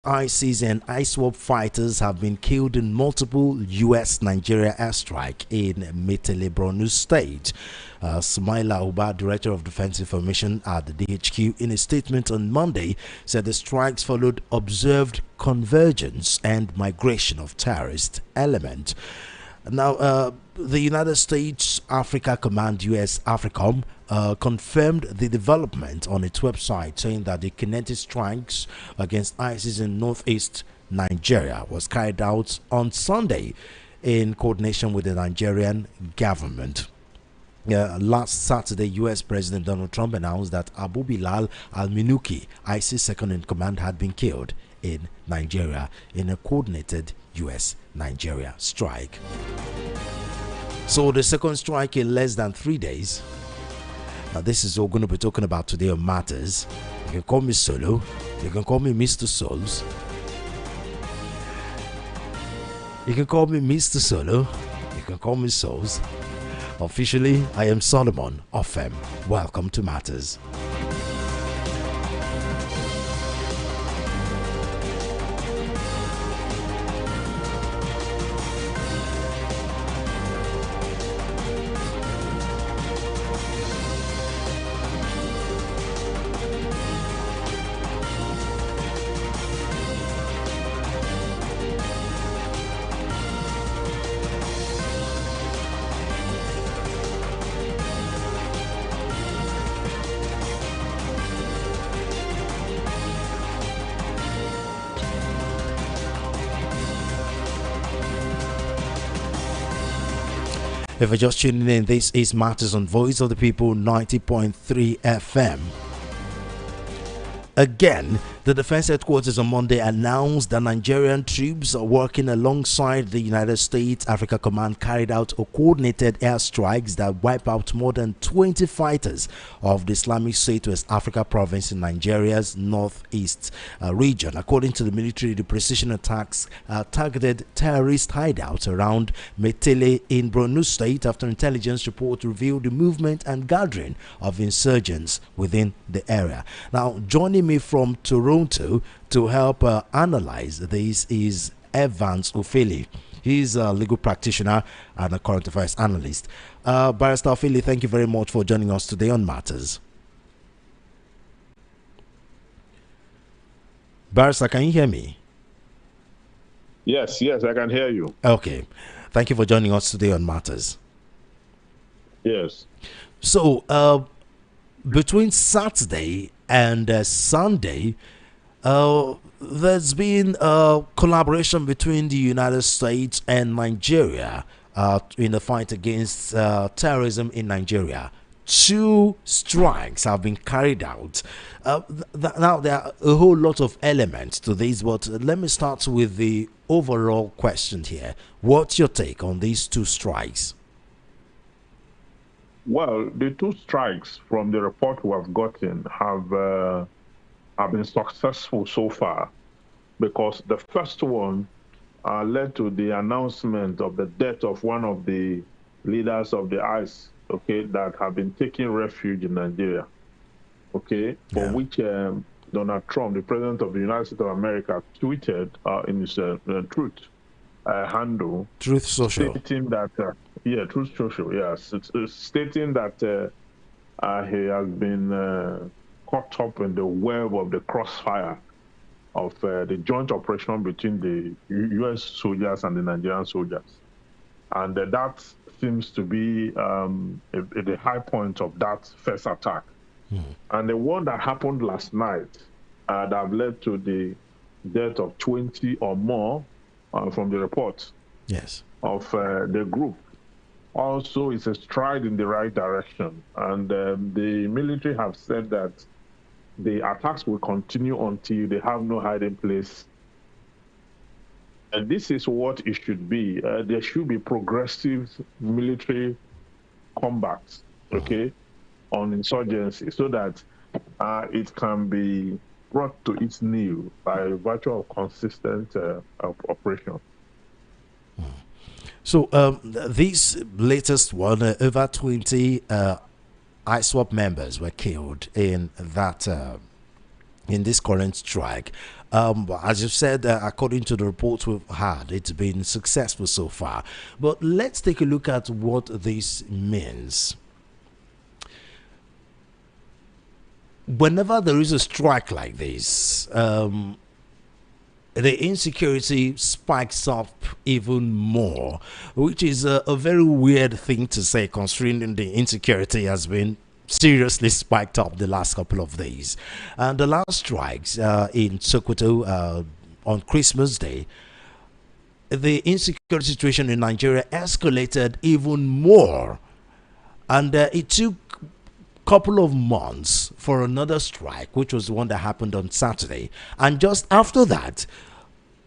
ISIS and ISWAP fighters have been killed in multiple U.S.-Nigeria airstrike in Metele, Borno State. Sumaila Uba, Director of Defense Information at the DHQ, in a statement on Monday, said the strikes followed observed convergence and migration of terrorist elements. Now, the United States Africa Command, US AFRICOM, confirmed the development on its website, saying that the kinetic strikes against ISIS in northeast Nigeria was carried out on Sunday in coordination with the Nigerian government. Last Saturday, U.S. President Donald Trump announced that Abu Bilal al-Minuki, ISIS second in command, had been killed in Nigeria in a coordinated U.S.-Nigeria strike. So the second strike in less than 3 days. Now this is all going to be talking about today on Matters. You can call me Solo. You can call me Mr. Souls. You can call me Mr. Solo. You can call me Souls. Officially, I am Solomon Ofem. Welcome to Matters. If you're just tuning in, this is Matters on Voice of the People 90.3 FM. Again, the Defense Headquarters on Monday announced that Nigerian troops are working alongside the United States Africa Command carried out a coordinated airstrikes that wipe out more than 20 fighters of the Islamic State West Africa province in Nigeria's northeast region. According to the military, the precision attacks targeted terrorist hideouts around Metele in Borno State after intelligence reports revealed the movement and gathering of insurgents within the area. Now, joining me from Toronto to help analyze this is Evans Ufeli. He's a legal practitioner and a current affairs analyst. Barrister Ufeli, thank you very much for joining us today on Matters. Barrister, can you hear me? Yes, I can hear you. Okay. Thank you for joining us today on Matters. Yes. So, between Saturday and Sunday, there's been a collaboration between the United States and Nigeria in the fight against terrorism in Nigeria. 2 strikes have been carried out. Now, there are a whole lot of elements to this, but let me start with the overall question here. What's your take on these 2 strikes? Well, the 2 strikes from the report we have gotten have been successful so far, because the first one led to the announcement of the death of one of the leaders of the ICE, that have been taking refuge in Nigeria, for which Donald Trump, the President of the United States of America, tweeted in his Truth handle, Truth Social, stating that Truth Social, yes, it's stating that he has been caught up in the web of the crossfire of the joint operation between the U.S. soldiers and the Nigerian soldiers, and that seems to be the high point of that first attack. And the one that happened last night that have led to the death of 20 or more from the report of the group also is a stride in the right direction. And the military have said that the attacks will continue until they have no hiding place. And this is what it should be. There should be progressive military combat, on insurgency, so that it can be brought to its knee by virtue of consistent operation. So this latest one, over 20 ISWAP members were killed in that in this current strike. As you've said, according to the reports we've had, it's been successful so far. But let's take a look at what this means. Whenever there is a strike like this, the insecurity spikes up even more, which is a very weird thing to say, considering the insecurity has been seriously spiked up the last couple of days. And the last strikes in Sokoto on Christmas Day, the insecurity situation in Nigeria escalated even more, and it took couple of months for another strike, which was the one that happened on Saturday. And just after that,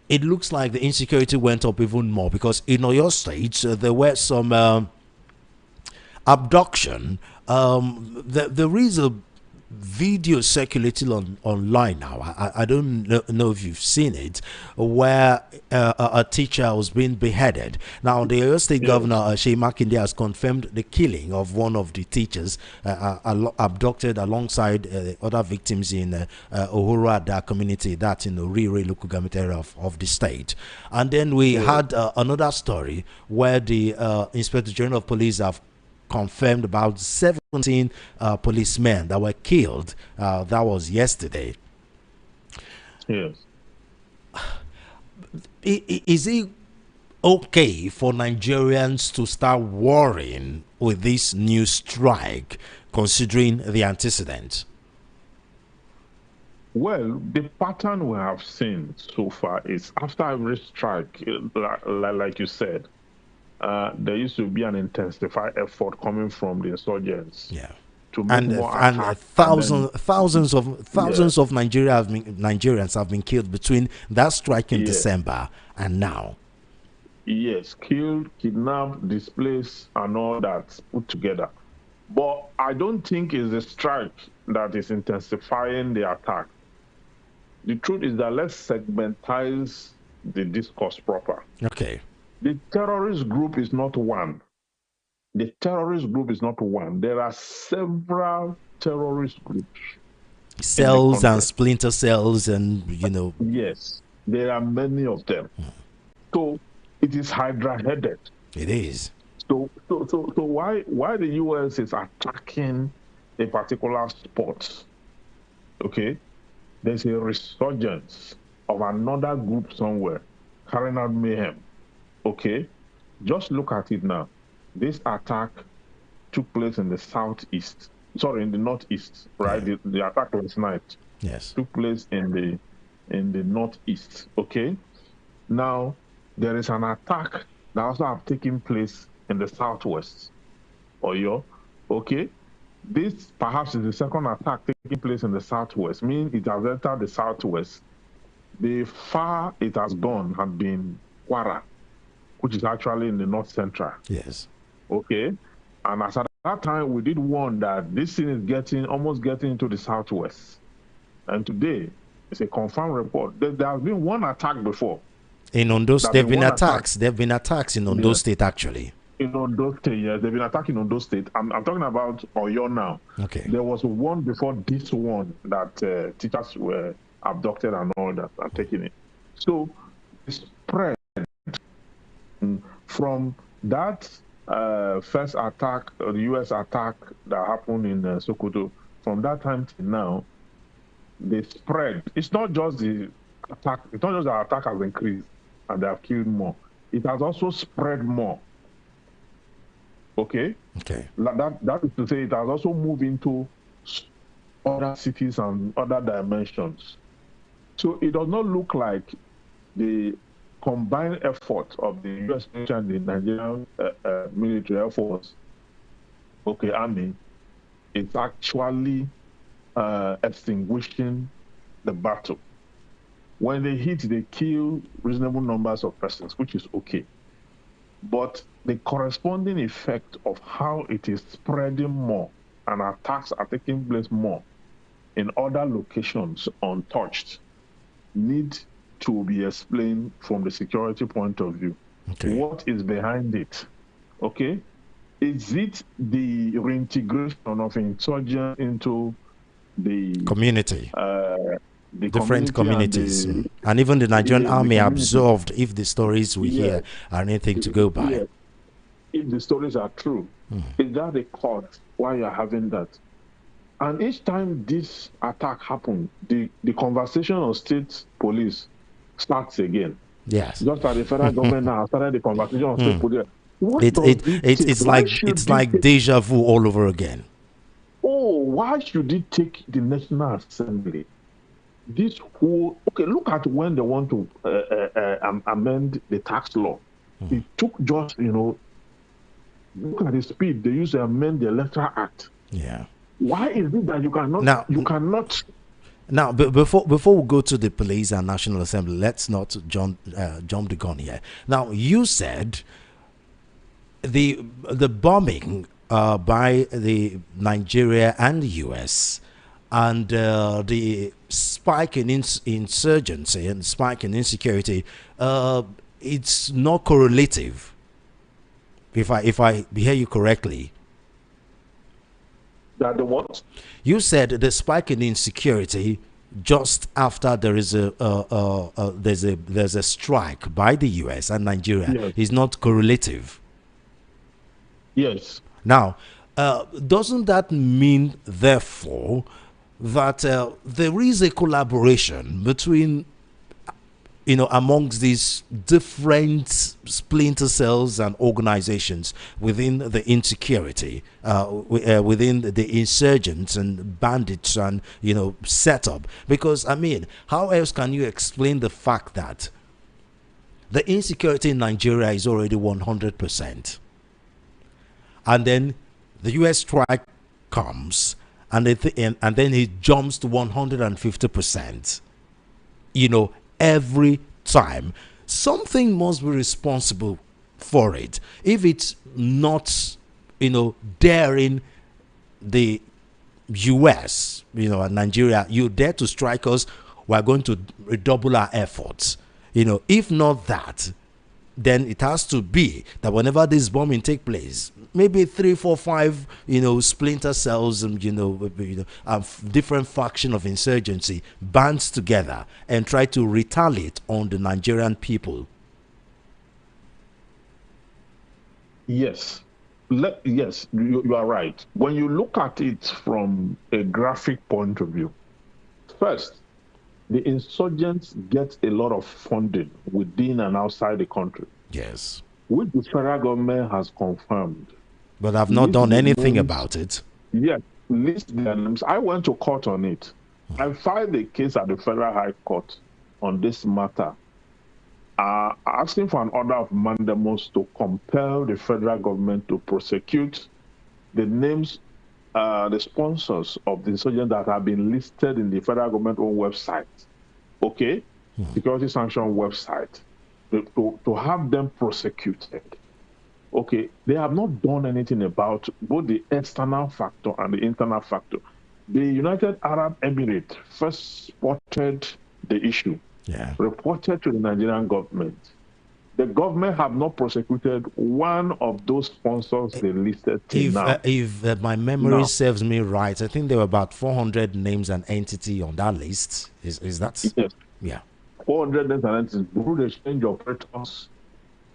it looks like the insecurity went up even more, because in Oyo State, there were some abduction. There is a video circulating online now. I don't know if you've seen it, where a teacher was being beheaded. Now, the Oyo State Governor, Sheyi Makinde, has confirmed the killing of one of the teachers abducted alongside other victims in Ohuruada community, that's in the Rire local government area of the state. And then we had another story where the Inspector General of Police have confirmed about 17 policemen that were killed. That was yesterday. Yes. Is it okay for Nigerians to start worrying with this new strike, considering the antecedents? Well, the pattern we have seen so far is after every strike, like you said, there used to be an intensified effort coming from the insurgents. Yeah. To make more attacks, thousands of Nigerians have been killed between that strike in December and now. Yes, killed, kidnapped, displaced, and all that put together. But I don't think it's the strike that is intensifying the attack. The truth is that let's segmentize the discourse proper. Okay. The terrorist group is not one. The terrorist group is not one. There are several terrorist groups. Cells and splinter cells, and Yes, there are many of them. So it is hydra-headed. It is. So why the US is attacking a particular spot? Okay, there's a resurgence of another group somewhere carrying out mayhem. Okay, just look at it now. This attack took place in the southeast. Sorry, in the northeast, right? Yeah. The attack last night. Yes. Took place in the northeast. Okay. Now there is an attack that also have taken place in the southwest. Oyo. Okay. This perhaps is the second attack taking place in the southwest, meaning it has entered the southwest. The far it has gone had been Kwara, which is actually in the north central. Yes. Okay. And as at that time, we did warn that this thing is almost getting into the southwest. And today, it's a confirmed report. There has been one attack before. In Ondo State, there have been attacks. There have been attacks in Ondo State, actually. In Ondo State, yes. There have been attacks in Ondo State. I'm talking about Oyo now. Okay. There was one before this one that teachers were abducted and all that and taken it. So, it spread from that first attack, the US attack that happened in Sokoto. From that time to now, they spread. It's not just the attack. It's not just the attack has increased and they have killed more. It has also spread more. Okay. Okay. That is to say, it has also moved into other cities and other dimensions. So it does not look like the combined effort of the US military and the Nigerian military Air Force, army, is actually extinguishing the battle. When they hit, they kill reasonable numbers of persons, which is okay. But the corresponding effect of how it is spreading more and attacks are taking place more in other locations untouched need to be explained from the security point of view. Okay. What is behind it? Okay? Is it the reintegration of insurgents into the community? the different communities. and And even the Nigerian the army community. absorbed if the stories we Yeah, hear are anything to go by. yeah. If the stories are true, is that a cause why you're having that? And each time this attack happens, the conversation on state police starts again. Yes. Just as the federal government now started the conversation on state police. What It, does it, it it, take? it's Why like should it take? deja vu all over again. Oh, why should it take the National Assembly? This whole okay. Look at when they want to amend the tax law. It took just look at the speed they use to amend the Electoral Act. Yeah. Why is it that you cannot? Now, before we go to the police and National Assembly, let's not jump the gun here. Now, you said the bombing by the Nigeria and the US and the spike in insurgency and spike in insecurity, it's not correlative. If I hear you correctly. That the what? You said the spike in insecurity just after there is there's a strike by the US and Nigeria is not correlative. Yes. Now, doesn't that mean therefore that there is a collaboration between amongst these different splinter cells and organizations within the insecurity, within the insurgents and bandits and, setup? Because, I mean, how else can you explain the fact that the insecurity in Nigeria is already 100%? And then the US strike comes and then it jumps to 150%. Every time. Something must be responsible for it. If it's not, daring the US, and Nigeria, you dare to strike us, we're going to redouble our efforts. If not that, then it has to be that whenever this bombing take place, maybe 3, 4, 5, splinter cells and different faction of insurgency bands together and try to retaliate on the Nigerian people. Yes, yes, you are right. When you look at it from a graphic point of view, first, the insurgents get a lot of funding within and outside the country. Yes. Which the federal government has confirmed. But I've not done anything about it. Yes, list their names. I went to court on it. I filed a case at the Federal High Court on this matter, asking for an order of mandamus to compel the federal government to prosecute the names, the sponsors of the insurgents that have been listed in the federal government own website, okay, security sanction website, to have them prosecuted. Okay, they have not done anything about both the external factor and the internal factor. The United Arab Emirates first spotted the issue, reported to the Nigerian government. The government have not prosecuted one of those sponsors they listed till now. If my memory serves me right, I think there were about 400 names and entity on that list. Is that? Yes. Yeah. 400 names and entities, Bureau exchange operators,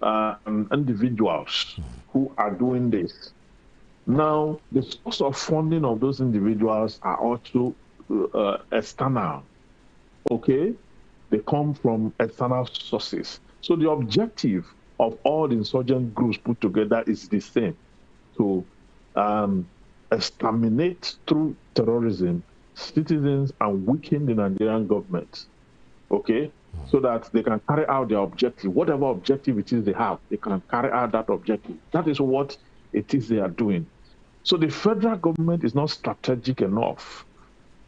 and individuals who are doing this. Now, the source of funding of those individuals are also external. Okay? They come from external sources. So the objective of all the insurgent groups put together is the same: to exterminate through terrorism citizens and weaken the Nigerian government. Okay? So that they can carry out their objective. Whatever objective it is they have, they can carry out that objective. That is what it is they are doing. So the federal government is not strategic enough,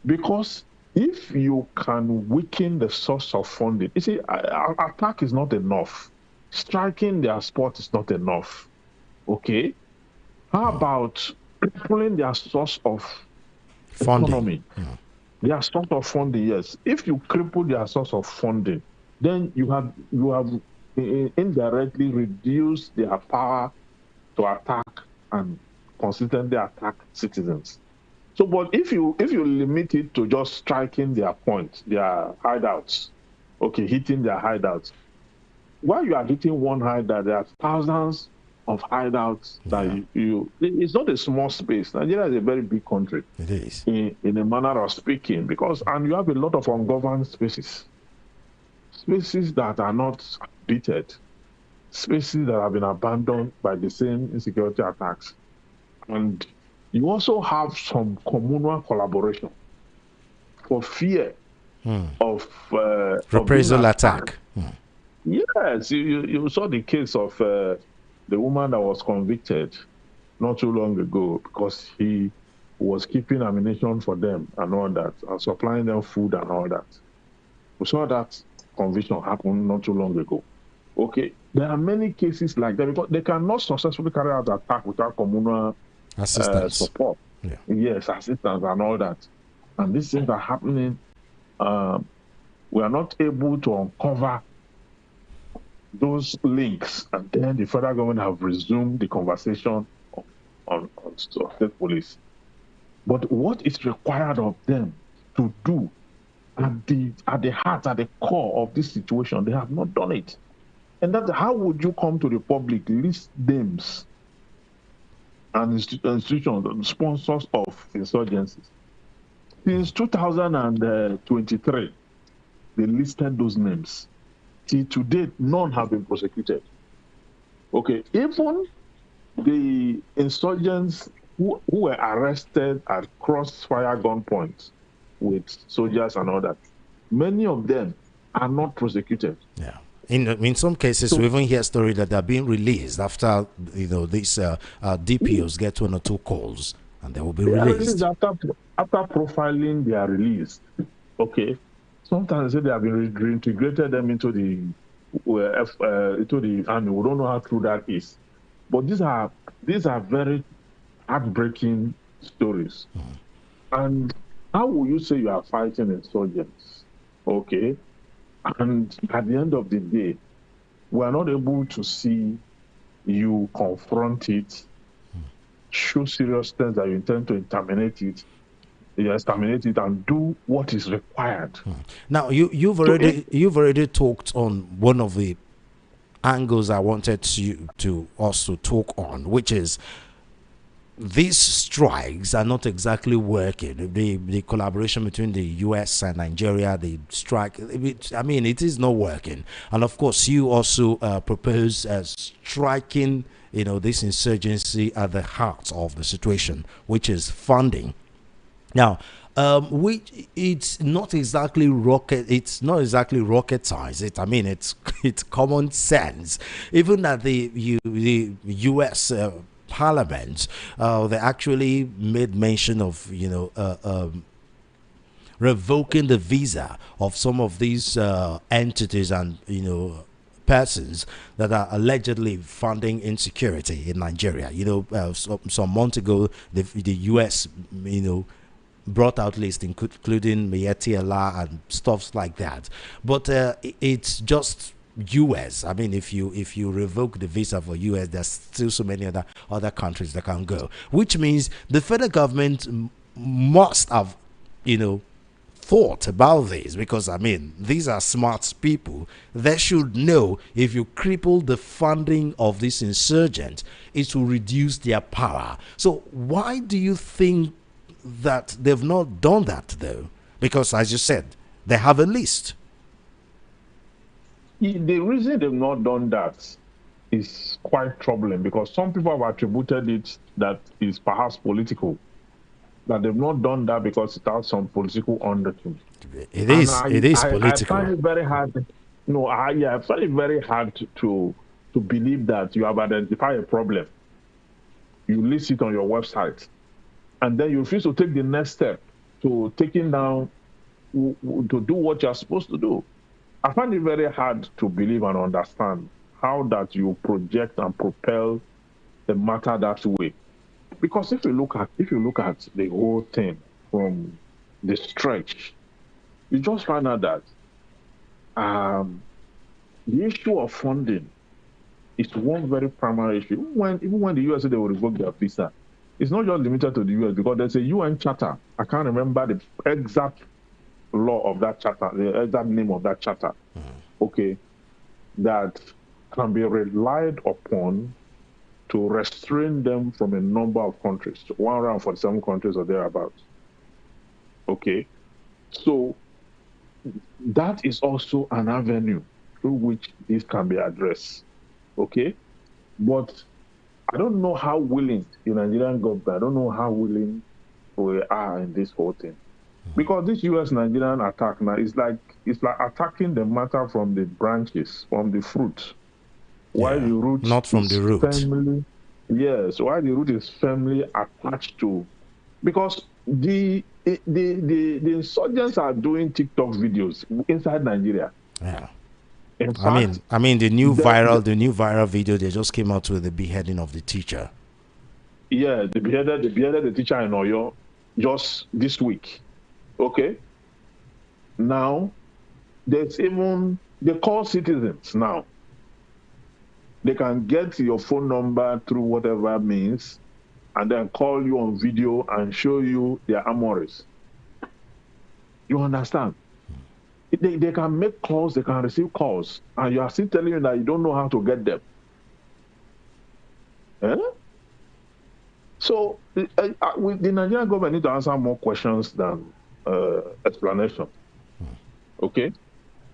because if you can weaken the source of funding, you see, attack is not enough. Striking their spot is not enough. Okay? How about crippling their source of funding? Economy? Their source of funding, yes. If you cripple their source of funding, then you have indirectly reduced their power to attack and consistently attack citizens. So, but if you limit it to just striking their point, their hideouts, okay, hitting their hideouts, while you are hitting one hideout, there are thousands of hideouts that it's not a small space. Nigeria is a very big country. It is. In a manner of speaking, and you have a lot of ungoverned spaces that are not updated, spaces that have been abandoned by the same insecurity attacks. And you also have some communal collaboration for fear of reprisal attack. Yes, you saw the case of the woman that was convicted not too long ago because he was keeping ammunition for them and all that, and supplying them food and all that. We saw that conviction happen not too long ago. Okay, there are many cases like that because they cannot successfully carry out the attack without communal assistance, support. Yeah. Yes, assistance and all that. And these things are happening. We are not able to uncover those links, and then the federal government have resumed the conversation on state police. But what is required of them to do at the heart, at the core of this situation, they have not done it. And that's how would you come to the public, list names and institutions, sponsors of insurgencies? Since 2023, they listed those names. Till today, none have been prosecuted. Okay, even the insurgents who were arrested at crossfire gunpoint with soldiers and all that, many of them are not prosecuted. Yeah. In some cases, we even hear story that they're being released after these DPOs get 1 or 2 calls, and they will be released. After profiling, they are released. Okay. Sometimes they say they have been reintegrated them into the army. We don't know how true that is, but these are very heartbreaking stories. And how will you say you are fighting insurgents? Okay, and at the end of the day, we are not able to see you confront it, show seriousness that you intend to terminate it. Yes, terminate it and do what is required. Now, you've already talked on one of the angles I wanted to also talk on, which is these strikes are not exactly working. The collaboration between the US and Nigeria, the strike, it is not working. And of course, you also propose striking, this insurgency at the heart of the situation, which is funding. Now, it's not exactly rocket science. It's common sense. Even at the U.S. Parliament, they actually made mention of revoking the visa of some of these entities and persons that are allegedly funding insecurity in Nigeria. Some months ago, the U.S. brought out lists including Miyetti Allah and stuff like that. But it's just US. If you revoke the visa for US, there's still so many other countries that can go, which means the federal government must have thought about this, because these are smart people. They should know if you cripple the funding of this insurgent, it will reduce their power. So why do you think that they've not done that, though? Because, as you said, they have a list. The reason they've not done that is quite troubling, because some people have attributed it that is perhaps political, that they've not done that because it has some political undertone. It is political. I find it very hard. I find it very hard to believe that you have identified a problem, you list it on your website, and then you refuse to take the next step to taking down, to do what you're supposed to do. I find it very hard to believe and understand how that you project and propel the matter that way. Because if you look at the whole thing from the stretch, you just find out that the issue of funding is one very primary issue. Even when the US said they will revoke their visa, it's not just limited to the US because there's a UN charter. I can't remember the exact law of that charter, the exact name of that charter. Okay, that can be relied upon to restrain them from a number of countries, 147 countries or thereabouts. Okay, so that is also an avenue through which this can be addressed. Okay, but I don't know how willing the Nigerian government, I don't know how willing we are in this whole thing. Because this US-Nigerian attack now is like attacking the matter from the branches, from the fruit. Why the root not from the root. Firmly, yes, why the root is firmly attached to, because the insurgents are doing TikTok videos inside Nigeria. Yeah. In fact, I mean the new viral video they just came out with the beheading of the teacher. Yeah, they beheaded the teacher in Oyo just this week. Okay. Now there's even they call citizens now. They can get your phone number through whatever means and then call you on video and show you their armories. You understand? They can make calls, they can receive calls, and you are still telling you that you don't know how to get them. Eh? So the Nigerian government need to answer more questions than explanation. Okay?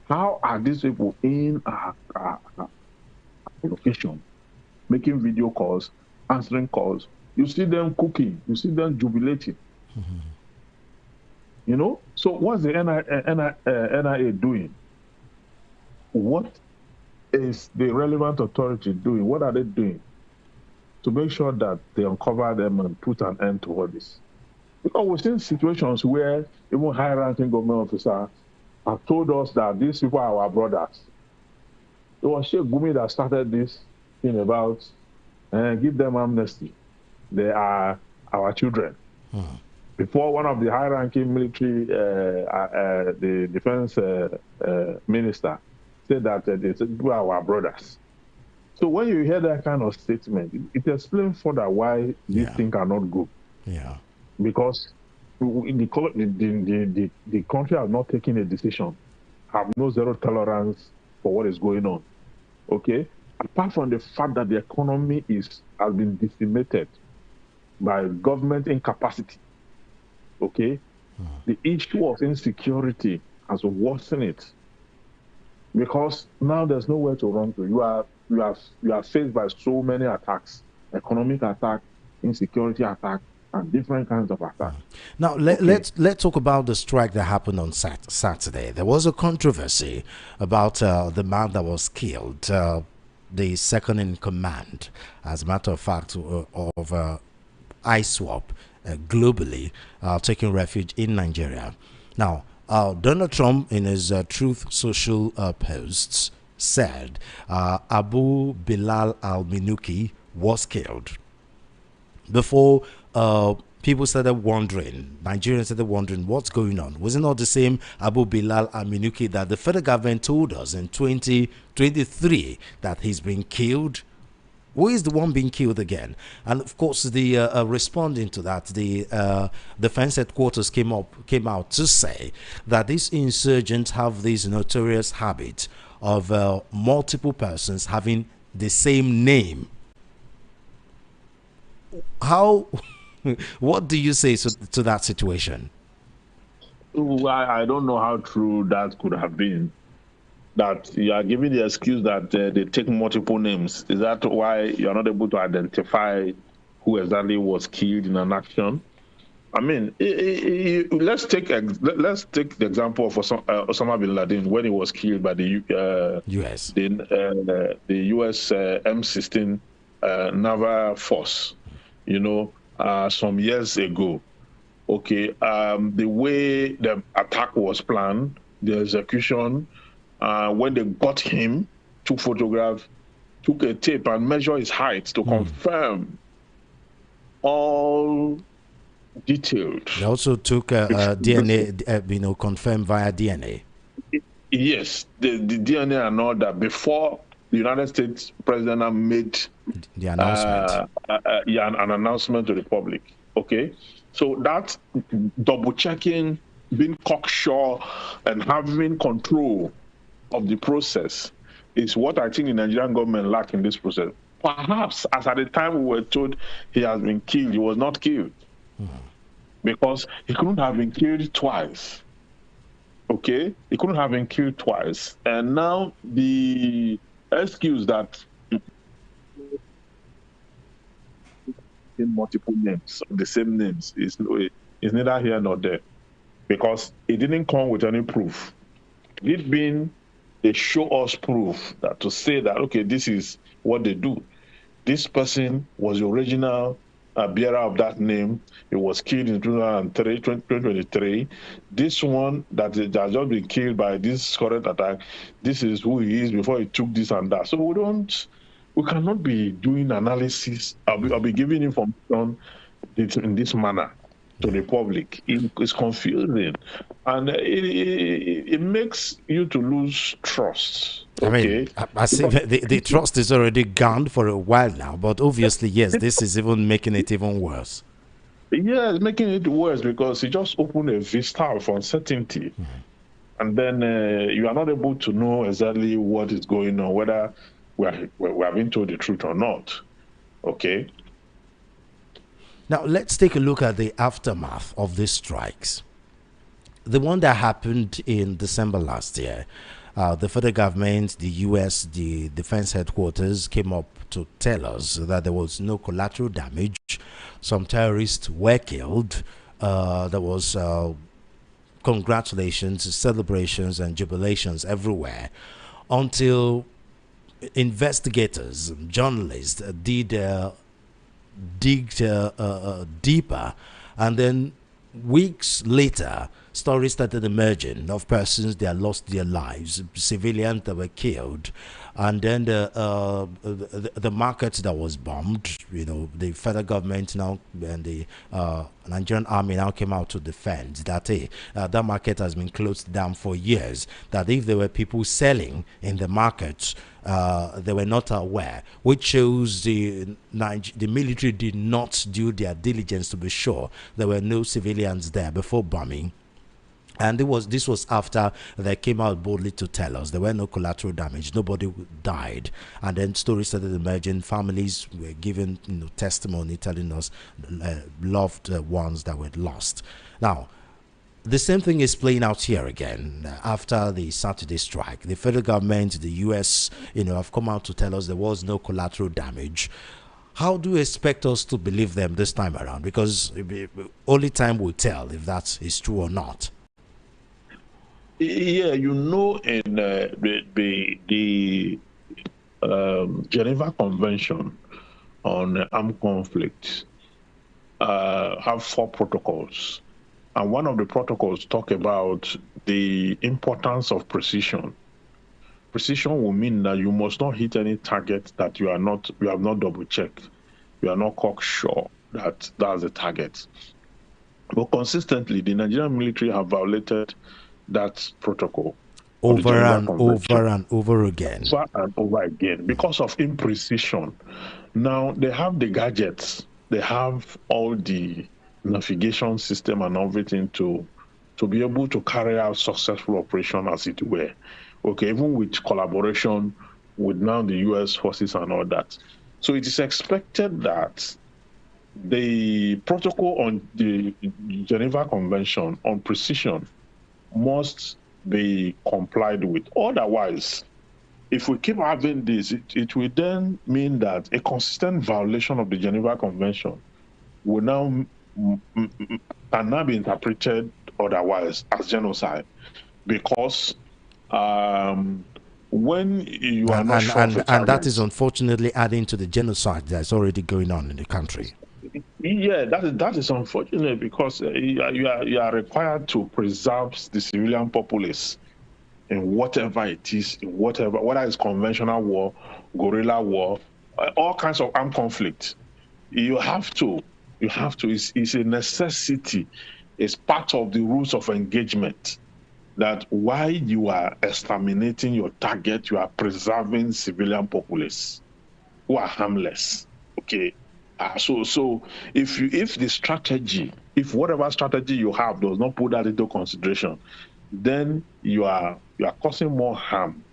How are these people in a location making video calls, answering calls? You see them cooking, you see them jubilating. You know? So what's the NIA doing? What is the relevant authority doing? What are they doing to make sure that they uncover them and put an end to all this? Because we've seen situations where even high-ranking government officers have told us that these people are our brothers. It was Sheikh Gumi that started this thing about give them amnesty. They are our children. Before, one of the high-ranking military, the defense minister, said that they are our brothers. So when you hear that kind of statement, it explains further why these things cannot go. Yeah. Because the country has not taken a decision, have no zero tolerance for what is going on. Okay? Apart from the fact that the economy has been decimated by government incapacity. Okay? The issue of insecurity has worsened it. Because now there's nowhere to run to. You are faced by so many attacks, economic attack, insecurity attack, and different kinds of attacks. Now let's talk about the strike that happened on Saturday. There was a controversy about the man that was killed, the second in command, as a matter of fact, of ISWAP globally, taking refuge in Nigeria. Now, Donald Trump, in his Truth Social posts, said Abu Bilal al-Minuki was killed. Before people started wondering, Nigerians started wondering what's going on. Was it not the same Abu Bilal al-Minuki that the federal government told us in 2023 that he's been killed? Who is the one being killed again? And of course, the responding to that, the defense headquarters came out to say that these insurgents have this notorious habit of multiple persons having the same name. How? What do you say to that situation? I don't know how true that could have been. That you are giving the excuse that they take multiple names. Is that why you are not able to identify who exactly was killed in an action? I mean, let's take the example of Osama bin Laden when he was killed by the U.S. The U.S. M16 naval force. You know, some years ago. Okay, the way the attack was planned, the execution. When they got him, took photographs, took a tape and measured his height to confirm all detailed. They also took DNA, confirmed via DNA. Yes, the DNA and all that before the United States president made the announcement. An announcement to the public. Okay, so that double checking, being cocksure, and having control of the process is what I think the Nigerian government lack in this process. Perhaps, as at the time we were told he has been killed, he was not killed because he couldn't have been killed twice. Okay, he couldn't have been killed twice, and now the excuse that in multiple names, the same names, is neither here nor there, because it didn't come with any proof. It being they show us proof that to say that okay, this is what they do. This person was the original bearer of that name. He was killed in 2023. This one that has just been killed by this current attack, this is who he is before he took this and that. So we cannot be doing analysis. I'll be giving information in this manner to the public. It's confusing, and it makes you to lose trust. Okay? I mean, I see the trust is already gone for a while now, but obviously, yes, this is even making it even worse. Yeah, it's making it worse because it just opened a vista of uncertainty. And then you are not able to know exactly what is going on, whether we are being told the truth or not. Okay? Now, let's take a look at the aftermath of these strikes. The one that happened in December last year, the federal government, the US, the defense headquarters came up to tell us that there was no collateral damage. Some terrorists were killed. There was congratulations, celebrations, and jubilations everywhere until investigators, journalists did dig deeper, and then weeks later stories started emerging of persons that lost their lives, civilians that were killed, and then the market that was bombed. You know, the federal government now and the Nigerian army now came out to defend that that market has been closed down for years, that if there were people selling in the market, they were not aware, which shows the military did not do their diligence to be sure there were no civilians there before bombing. And this was after they came out boldly to tell us there were no collateral damage, nobody died, and then stories started emerging. Families were giving testimony, telling us loved ones that were lost. Now, the same thing is playing out here again after the Saturday strike. The federal government, the US, have come out to tell us there was no collateral damage. How do you expect us to believe them this time around? Because only time will tell if that is true or not. Yeah, in the Geneva Convention on Armed Conflict have 4 protocols. And one of the protocols talk about the importance of precision. Precision will mean that you must not hit any target that you have not double checked. You are not cocksure that that's the target. But consistently, the Nigerian military have violated that protocol over and over and over again. Over and over again because of imprecision. Now they have the gadgets, they have all the navigation system and everything to be able to carry out successful operation, as it were. Okay, even with collaboration with now the US forces and all that. So it is expected that the protocol on the Geneva Convention on precision must be complied with. Otherwise, if we keep having this, it will then mean that a consistent violation of the Geneva Convention will now cannot be interpreted otherwise as genocide, because when you are not sure and that is unfortunately adding to the genocide that's already going on in the country. Yeah, that is unfortunate, because you are required to preserve the civilian populace in whatever it is, whether it's conventional war, guerrilla war, all kinds of armed conflict. You have to. It's a necessity. It's part of the rules of engagement. that while you are exterminating your target, you are preserving civilian populace who are harmless. Okay. So if the strategy, if whatever strategy you have does not put that into consideration, then you are causing more harm.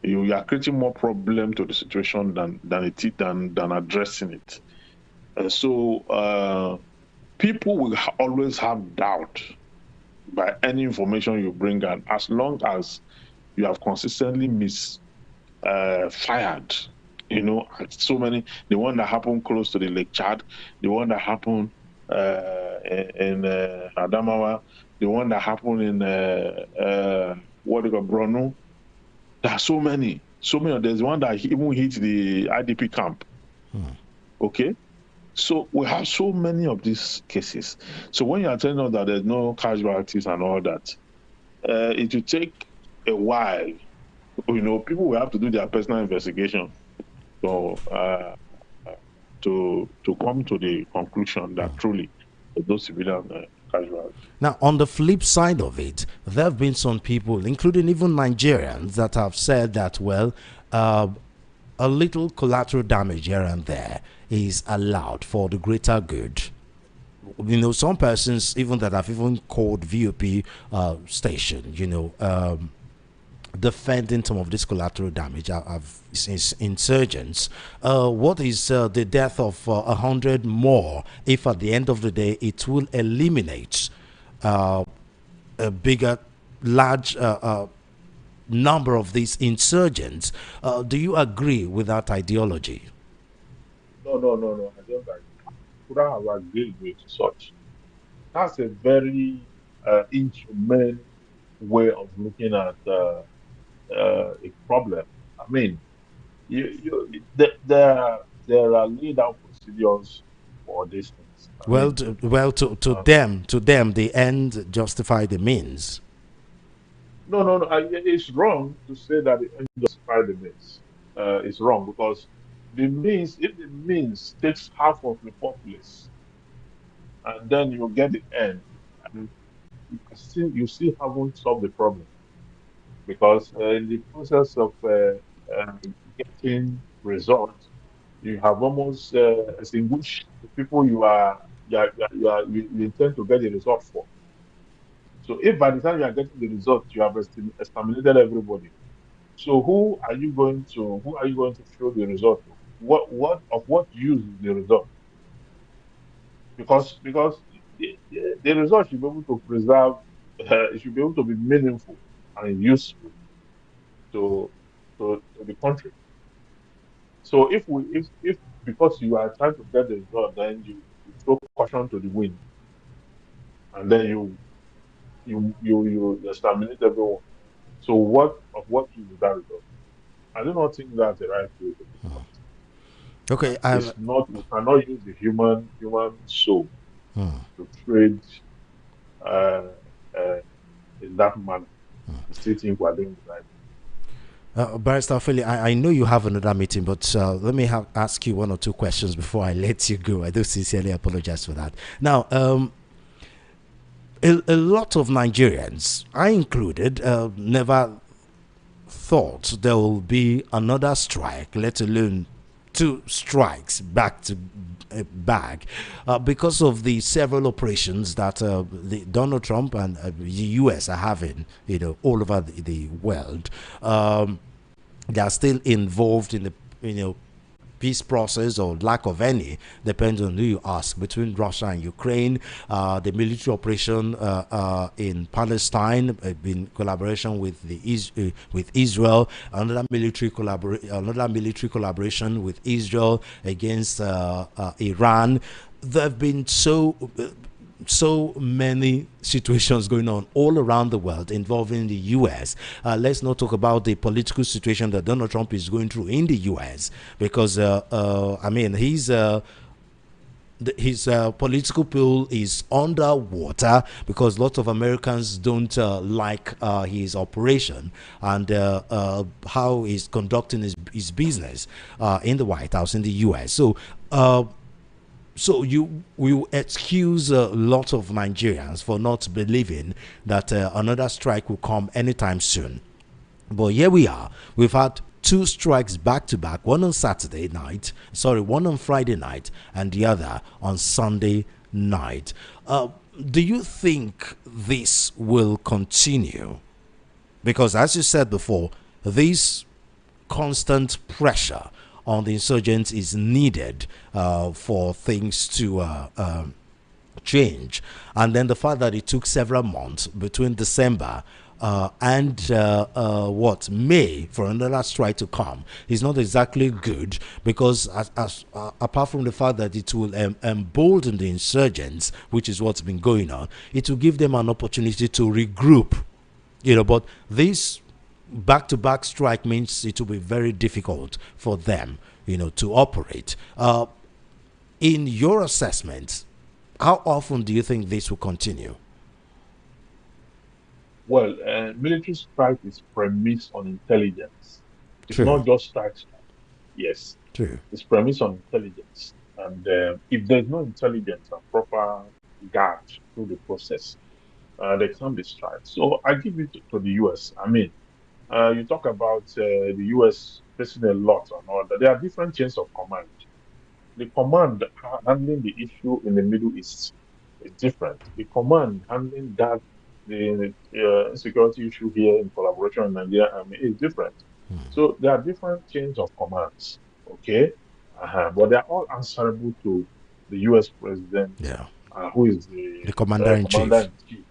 You are creating more problem to the situation than addressing it. And so people will always have doubt by any information you bring, and as long as you have consistently fired, so many, the one that happened close to the Lake Chad, the one that happened in Adamawa, the one that happened in what do you call Borno. There are so many. There's one that even hit the IDP camp. Okay. So we have so many of these cases. So when you are telling us that there's no casualties and all that, it will take a while. People will have to do their personal investigation. So to come to the conclusion that truly those civilian casualties. Now, on the flip side of it, there have been some people, including even Nigerians, that have said that, well, a little collateral damage here and there is allowed for the greater good. Some persons even that have even called VOP station, defending some of this collateral damage of insurgents. What is the death of 100 more if at the end of the day it will eliminate a large number of these insurgents? Do you agree with that ideology? No. I don't agree. Could I have agreed with such? That's a very inhumane way of looking at a problem. I mean, there are laid out procedures for these things. To them, the end justify the means. No. It's wrong to say that the end justify the means. It's wrong because if the means takes half of the populace, and then you get the end, and you still haven't solved the problem because in the process of getting results, you have almost extinguished the people you intend to get the result for. So if by the time you are getting the result, you have exterminated everybody, so who are you going to show the result to? What use is the result? Because the result should be able to preserve, it should be able to be meaningful and useful to to the country. So if because you are trying to get the result, then you throw caution to the wind, and then you exterminate everyone. So what use is that result? I do not think that's the right way to look at it. Okay, It's not. You cannot use the human soul hmm. to trade uh, uh, in that manner. I still think we're doing the right. Barrister Ufeli, I know you have another meeting, but let me ask you one or two questions before I let you go. I do sincerely apologize for that. Now, a lot of Nigerians, I included, never thought there will be another strike, let alone two strikes back to back, because of the several operations that Donald Trump and the US are having, all over the world. They are still involved in the, peace process or lack of any, depends on who you ask, between Russia and Ukraine. The military operation in Palestine, in collaboration with with Israel. Another military collaboration with Israel against Iran. There have been so many situations going on all around the world involving the US. Let's not talk about the political situation that Donald Trump is going through in the US, because his political pool is underwater because lots of Americans don't like his operation and how he's conducting his business in the White House in the US. So So you will excuse a lot of Nigerians for not believing that another strike will come anytime soon. But here we are. We've had two strikes back to back, one on Saturday night, sorry, one on Friday night, and the other on Sunday night. Do you think this will continue? Because, as you said before, this constant pressure on the insurgents is needed for things to change. And then the fact that it took several months between December and what May for another strike to come is not exactly good, because apart from the fact that it will embolden the insurgents, which is what's been going on, it will give them an opportunity to regroup. But this back-to-back strike means it will be very difficult for them to operate. In your assessment, how often do you think this will continue? Well, military strike is premised on intelligence. It's True. not just strike. Yes, True. it's premised on intelligence. And if there's no intelligence and proper guard through the process, there can be strike. So I give it to the US. I mean, you talk about the US facing a lot and all that. There are different chains of command. The command handling the issue in the Middle East is different. The command handling that the security issue here in collaboration with Nigeria is different. So there are different chains of commands. Okay, but they are all answerable to the U.S. president, Yeah. who is the The commander in commander chief. in chief,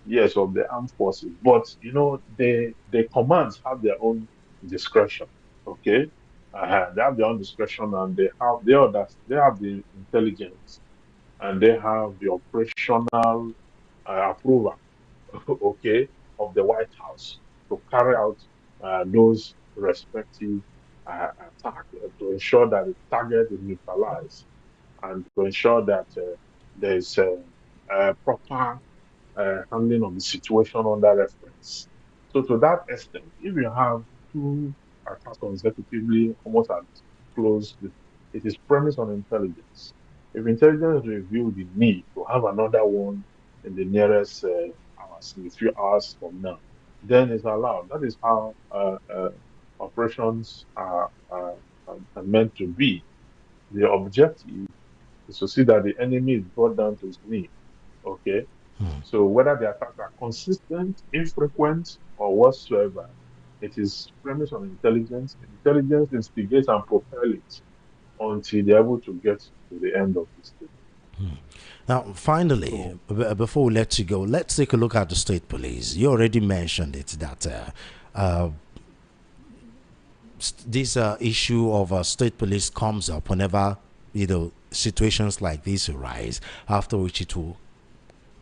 yes, of the armed forces. But the commands have their own discretion. Okay, they have their own discretion, and they have the intelligence, and they have the operational approval, okay, of the White House to carry out those respective attacks to ensure that the target is neutralized, and to ensure that there is a proper handling of the situation under reference. So to that extent, if you have two attacks consecutively almost at close, it is premised on intelligence. If intelligence reveal the need to have another one in the nearest hours, in a few hours from now, then it's allowed. That is how operations are meant to be. The objective is to see that the enemy is brought down to his knee. Okay, so whether the attacks are consistent, infrequent, or whatsoever, it is premised on intelligence. Intelligence instigates and propel it until they're able to get to the end of this thing. Now, finally, So before we let you go, let's take a look at the state police. You already mentioned it that uh, this issue of state police comes up whenever situations like this arise. After which it will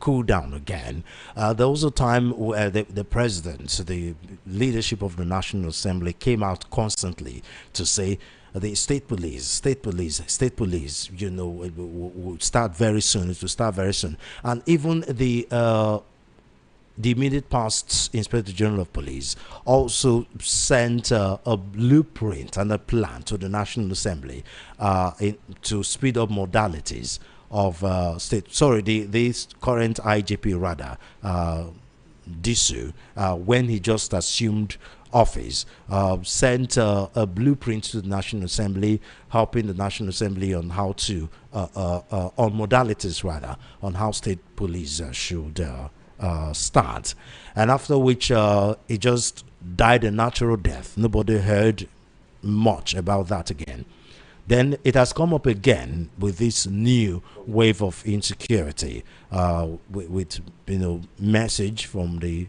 cool down again. There was a time where the president, the leadership of the National Assembly, came out constantly to say the state police, state police, state police, will start very soon. It will start very soon. And even the immediate past Inspector General of Police also sent a blueprint and a plan to the National Assembly to speed up modalities of the current IGP rather, Disu, when he just assumed office, sent a blueprint to the National Assembly, helping the National Assembly on how to on modalities rather, on how state police should start. And after which it just died a natural death. Nobody heard much about that again. Then it has come up again with this new wave of insecurity, with message from the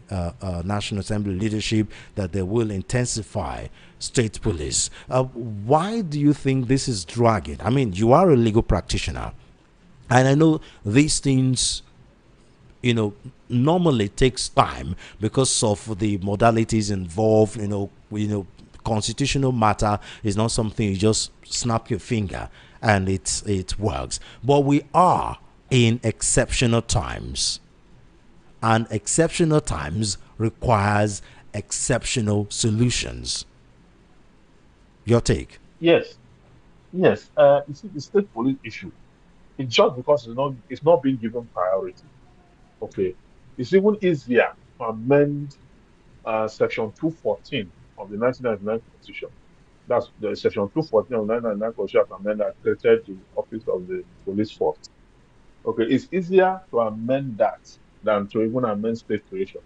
National Assembly leadership that they will intensify state police. Why do you think this is dragging? I mean, you are a legal practitioner, and I know these things normally takes time because of the modalities involved. Constitutional matter is not something you just snap your finger and it works. But we are in exceptional times, and exceptional times requires exceptional solutions. Your take? yes, yes. You see, the state police issue. It's just because it's not being given priority. Okay. It's even easier to amend Section 214 of the 1999 Constitution. That's the Section 214 of the 1999 Constitution amendment that created the office of the police force. Okay, it's easier to amend that than to even amend state creation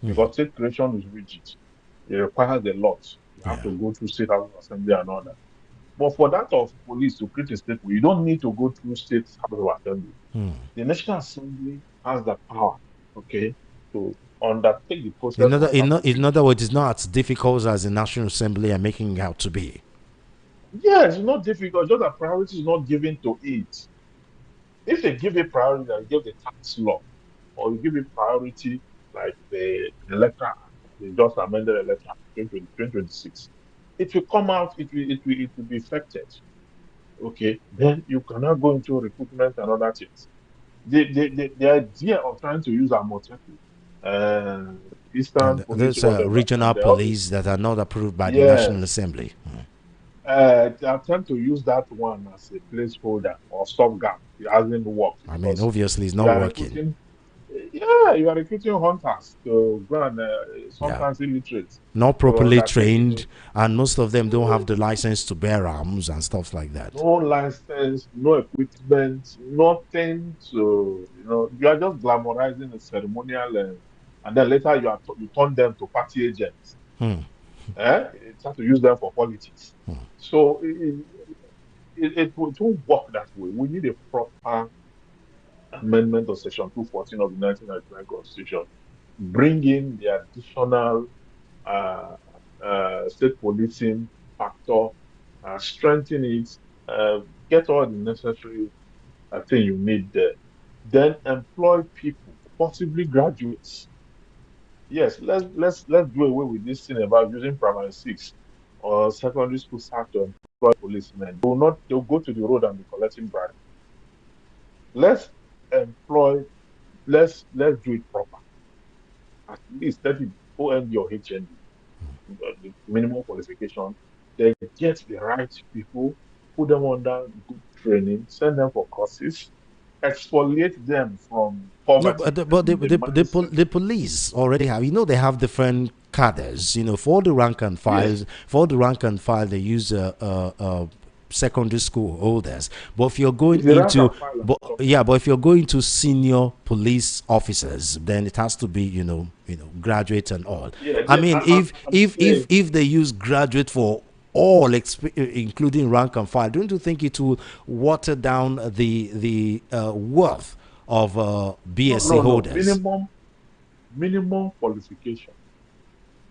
because state creation is rigid. It requires a lot. You have Yeah. to go through state house of assembly and all that. But for that of police to create a state, you don't need to go through state house of assembly. The National Assembly has the power, okay, to undertake the process on behalf of the In other nation. words, it's not as difficult as the National Assembly are making it out to be. Yes, it's not difficult, just that priority is not given to it. If they give a priority, they give the tax law, or you give it priority like the Electoral Act, they just amended Electoral Act 2026, it will come out, it will be affected. Okay, then you cannot go into recruitment and other things. The idea of trying to use Amoteku, uh, Eastern And Police, those whatever, regional and the other, police that are not approved by the National yes, Assembly. they attempt to use that one as a placeholder or stopgap. It hasn't worked I mean, because obviously, it's you not are working. recruiting, yeah, you are recruiting hunters to go and Yeah. sometimes illiterate Not to properly undertake trained, the and most of them don't have the license to bear arms and stuff like that. no license, no equipment, nothing to, you are just glamorizing the ceremonial, and then later you turn them to party agents. You start to use them for politics. So it won't work that way. We need a proper amendment of Section 214 of the 1999 Constitution, bring in the additional uh, state policing factor, strengthen it, uh, get all the necessary thing you need there. Then employ people, possibly graduates. Yes, let's do away with this thing about using primary six or secondary school staff to employ policemen. They'll go to the road and be collecting bribe. Let's employ, let's do it proper. At least let it OND or HND, the minimum qualification. They get the right people, put them under good training, send them for courses, exfoliate them from No, poverty. but I think the mindset. the police already have. You know, they have different cadres. You know, for the rank and Yes, files, for the rank and file, they use secondary school holders. But if you're going it's the rank into, and file I'm but talking. yeah, but if you're going to senior police officers, then it has to be graduate and all. Yeah, I mean, I'm saying if they use graduate for all, including rank and file, don't you think it will water down the worth of no, BSc no, no. holders? Minimum qualification.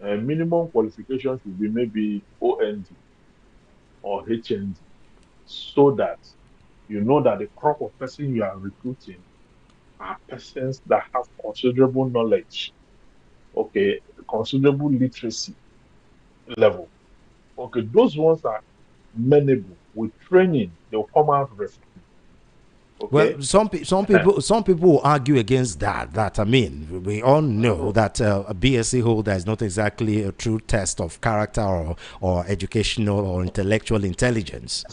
Minimum qualification should be maybe OND or HND, so that you know that the crop of person you are recruiting are persons that have considerable knowledge, okay, considerable literacy level. Okay, those ones are amenable with training, they'll come out refined. Well, Okay. some people will argue against that. That, I mean, we all know No, that a BSc holder is not exactly a true test of character or educational or intellectual intelligence.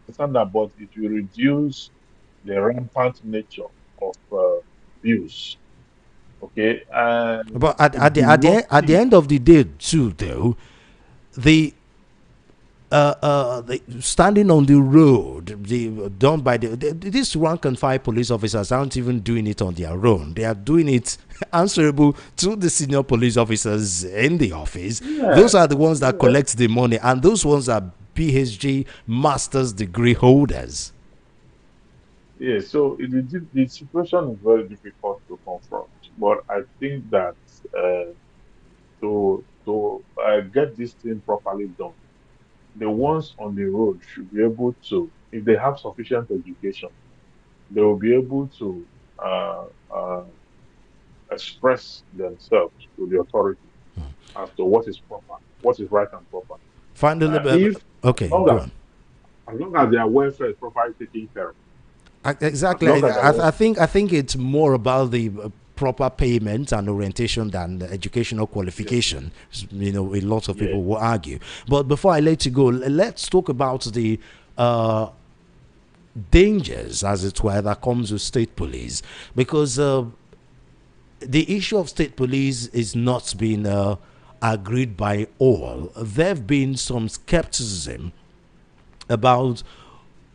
understand that, but it will reduce the rampant nature of abuse. Okay, and But it will be at the lucky. end of the day, too, though, the standing on the road, done by these rank and file police officers aren't even doing it on their own. They are doing it answerable to the senior police officers in the office. Those Yes, are the ones that yes, collect the money, and those ones are PhD master's degree holders. yes. So the situation is very difficult to confront, but I think that to get this thing properly done, the ones on the road should be able to, if they have sufficient education, they will be able to uh, uh, express themselves to the authority as to what is proper, what is right and proper. Finally, If as okay, long go as on. as long as their welfare is properly taken care of, as Exactly. long as their welfare, I think it's more about the proper payment and orientation than the educational yes, qualification. You know, a lot of yeah, people will argue. But before I let you go, let's talk about dangers, as it were, that comes with state police, because the issue of state police is not being agreed by all. There have been some skepticism about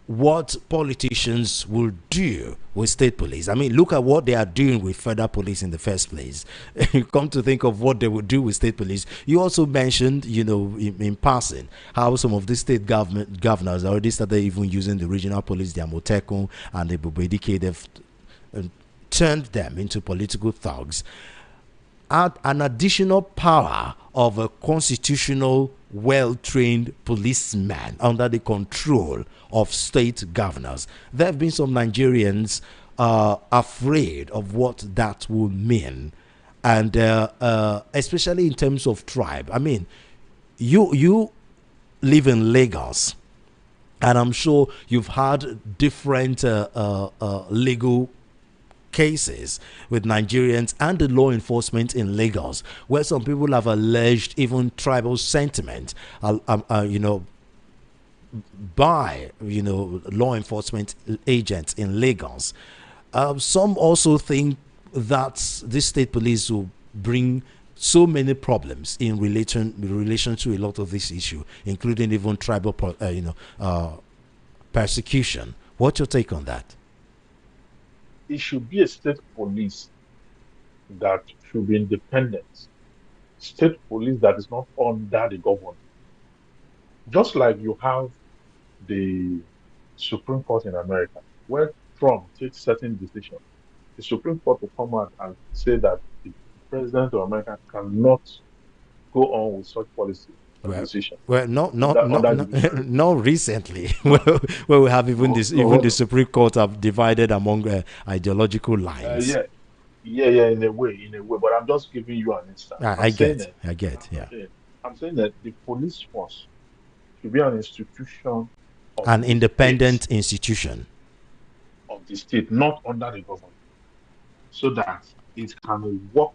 what politicians will do with state police. I mean, look at what they are doing with federal police in the first place. You come to think of what they would do with state police. You also mentioned, in passing, how some of the state governors already started even using the regional police, the Amotekun and the Bubedike. They've turned them into political thugs. Add an additional power of a constitutional, well-trained policeman under the control of state governors. There have been some Nigerians afraid of what that will mean, and especially in terms of tribe. I mean, you live in Lagos, and I'm sure you've had different legal cases with Nigerians and the law enforcement in Lagos, where some people have alleged even tribal sentiment, by law enforcement agents in Lagos. Some also think that this state police will bring so many problems in relation to a lot of this issue, including even tribal persecution. What's your take on that? It should be a state police that should be independent. State police that is not under the government. Just like you have the Supreme Court in America, where Trump takes certain decisions, the Supreme Court will come out and say that the president of America cannot go on with such policy and decision. Well, not recently. Where we have even the Supreme Court have divided among ideological lines. Yeah, in a way. But I'm just giving you an instance. I get. Yeah. I'm saying that the police force should be an institution, an independent institution of the state, not under the government, so that it can work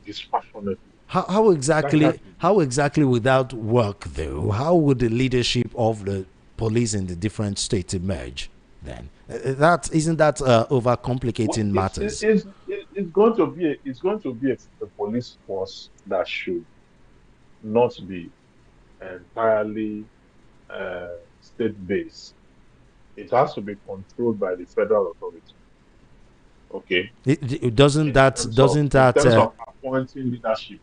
dispassionately. How exactly would that work, though? How would the leadership of the police in the different states emerge then? Isn't that overcomplicating matters? It's going to be a police force that should not be entirely state based. It has to be controlled by the federal authority. Okay. Doesn't that in terms of appointing leadership,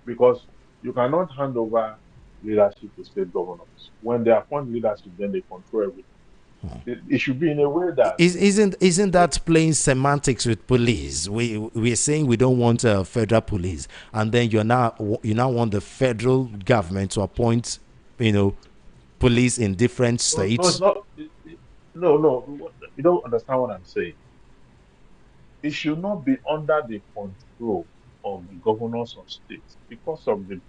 because you cannot hand over leadership to state governors. When they appoint leadership, then they control everything. It should be in a way that isn't that playing semantics with police? We're saying we don't want a federal police, and then you now want the federal government to appoint police in different states. No, you don't understand what I'm saying. It should not be under the control of the governors of states because of the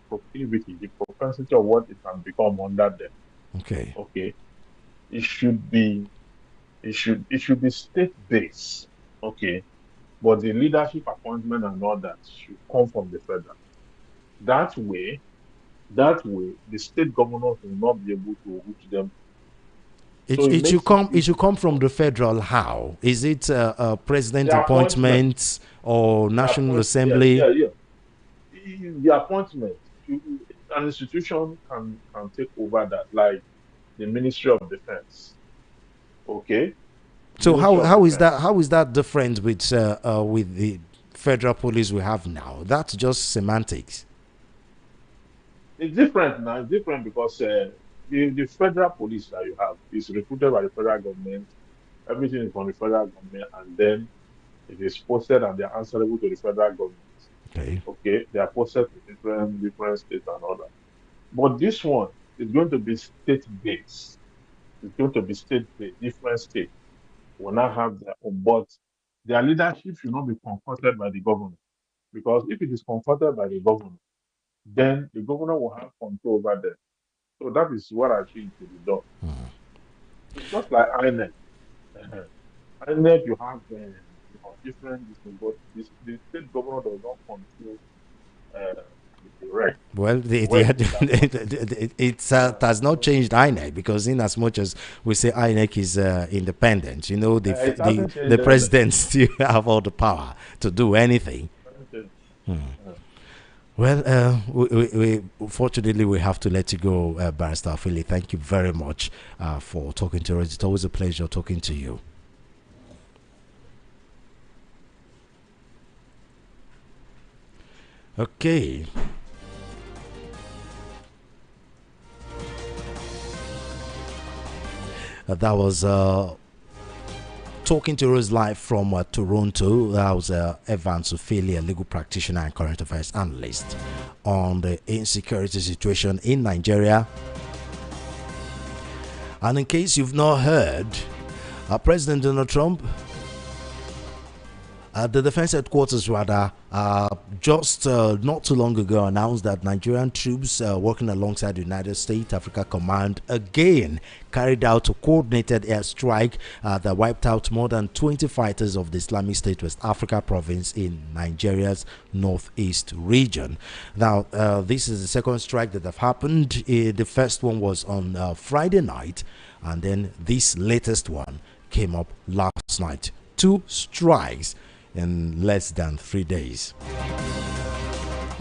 proclivity, the propensity of what it can become under them. Okay. It should be state based. Okay. But the leadership appointment and all that should come from the federal. That way, the state governors will not be able to reach them. It should come from the federal. How is it? President appointment or National Assembly? Yeah. The appointment, an institution can take over that, like the Ministry of Defense. Okay. So how is that different with the federal police we have now? That's just semantics. It's different now. It's different because the federal police that you have is recruited by the federal government. Everything is from the federal government, and then it is posted and they are answerable to the federal government. Okay. They are posted to different states and all that. But this one is going to be state-based. It's going to be state-based. Different states will not have their own, but their leadership should not be comforted by the government. Because if it is comforted by the government, then the governor will have control over them. So that is what I think should be done. It's just like INEC. INEC, you have different, but the state governor does not control Correct. Well, it has not changed INEC, because in as much as we say INEC is independent, you know, It the hasn't changed the anything. president still have all the power to do anything. Hasn't changed. Well, fortunately we have to let you go, Barrister Ufeli. Thank you very much for talking to us. It's always a pleasure talking to you. Okay. That was talking to us live from Toronto. That was Evans Ufeli, a legal practitioner and current affairs analyst, on the insecurity situation in Nigeria. And in case you've not heard, President Donald Trump, the defense headquarters rather, just not too long ago announced that Nigerian troops working alongside the United States Africa Command again carried out a coordinated airstrike that wiped out more than 20 fighters of the Islamic State West Africa province in Nigeria's northeast region. Now, this is the second strike that have happened. The first one was on Friday night, and then this latest one came up last night. 2 strikes in less than 3 days.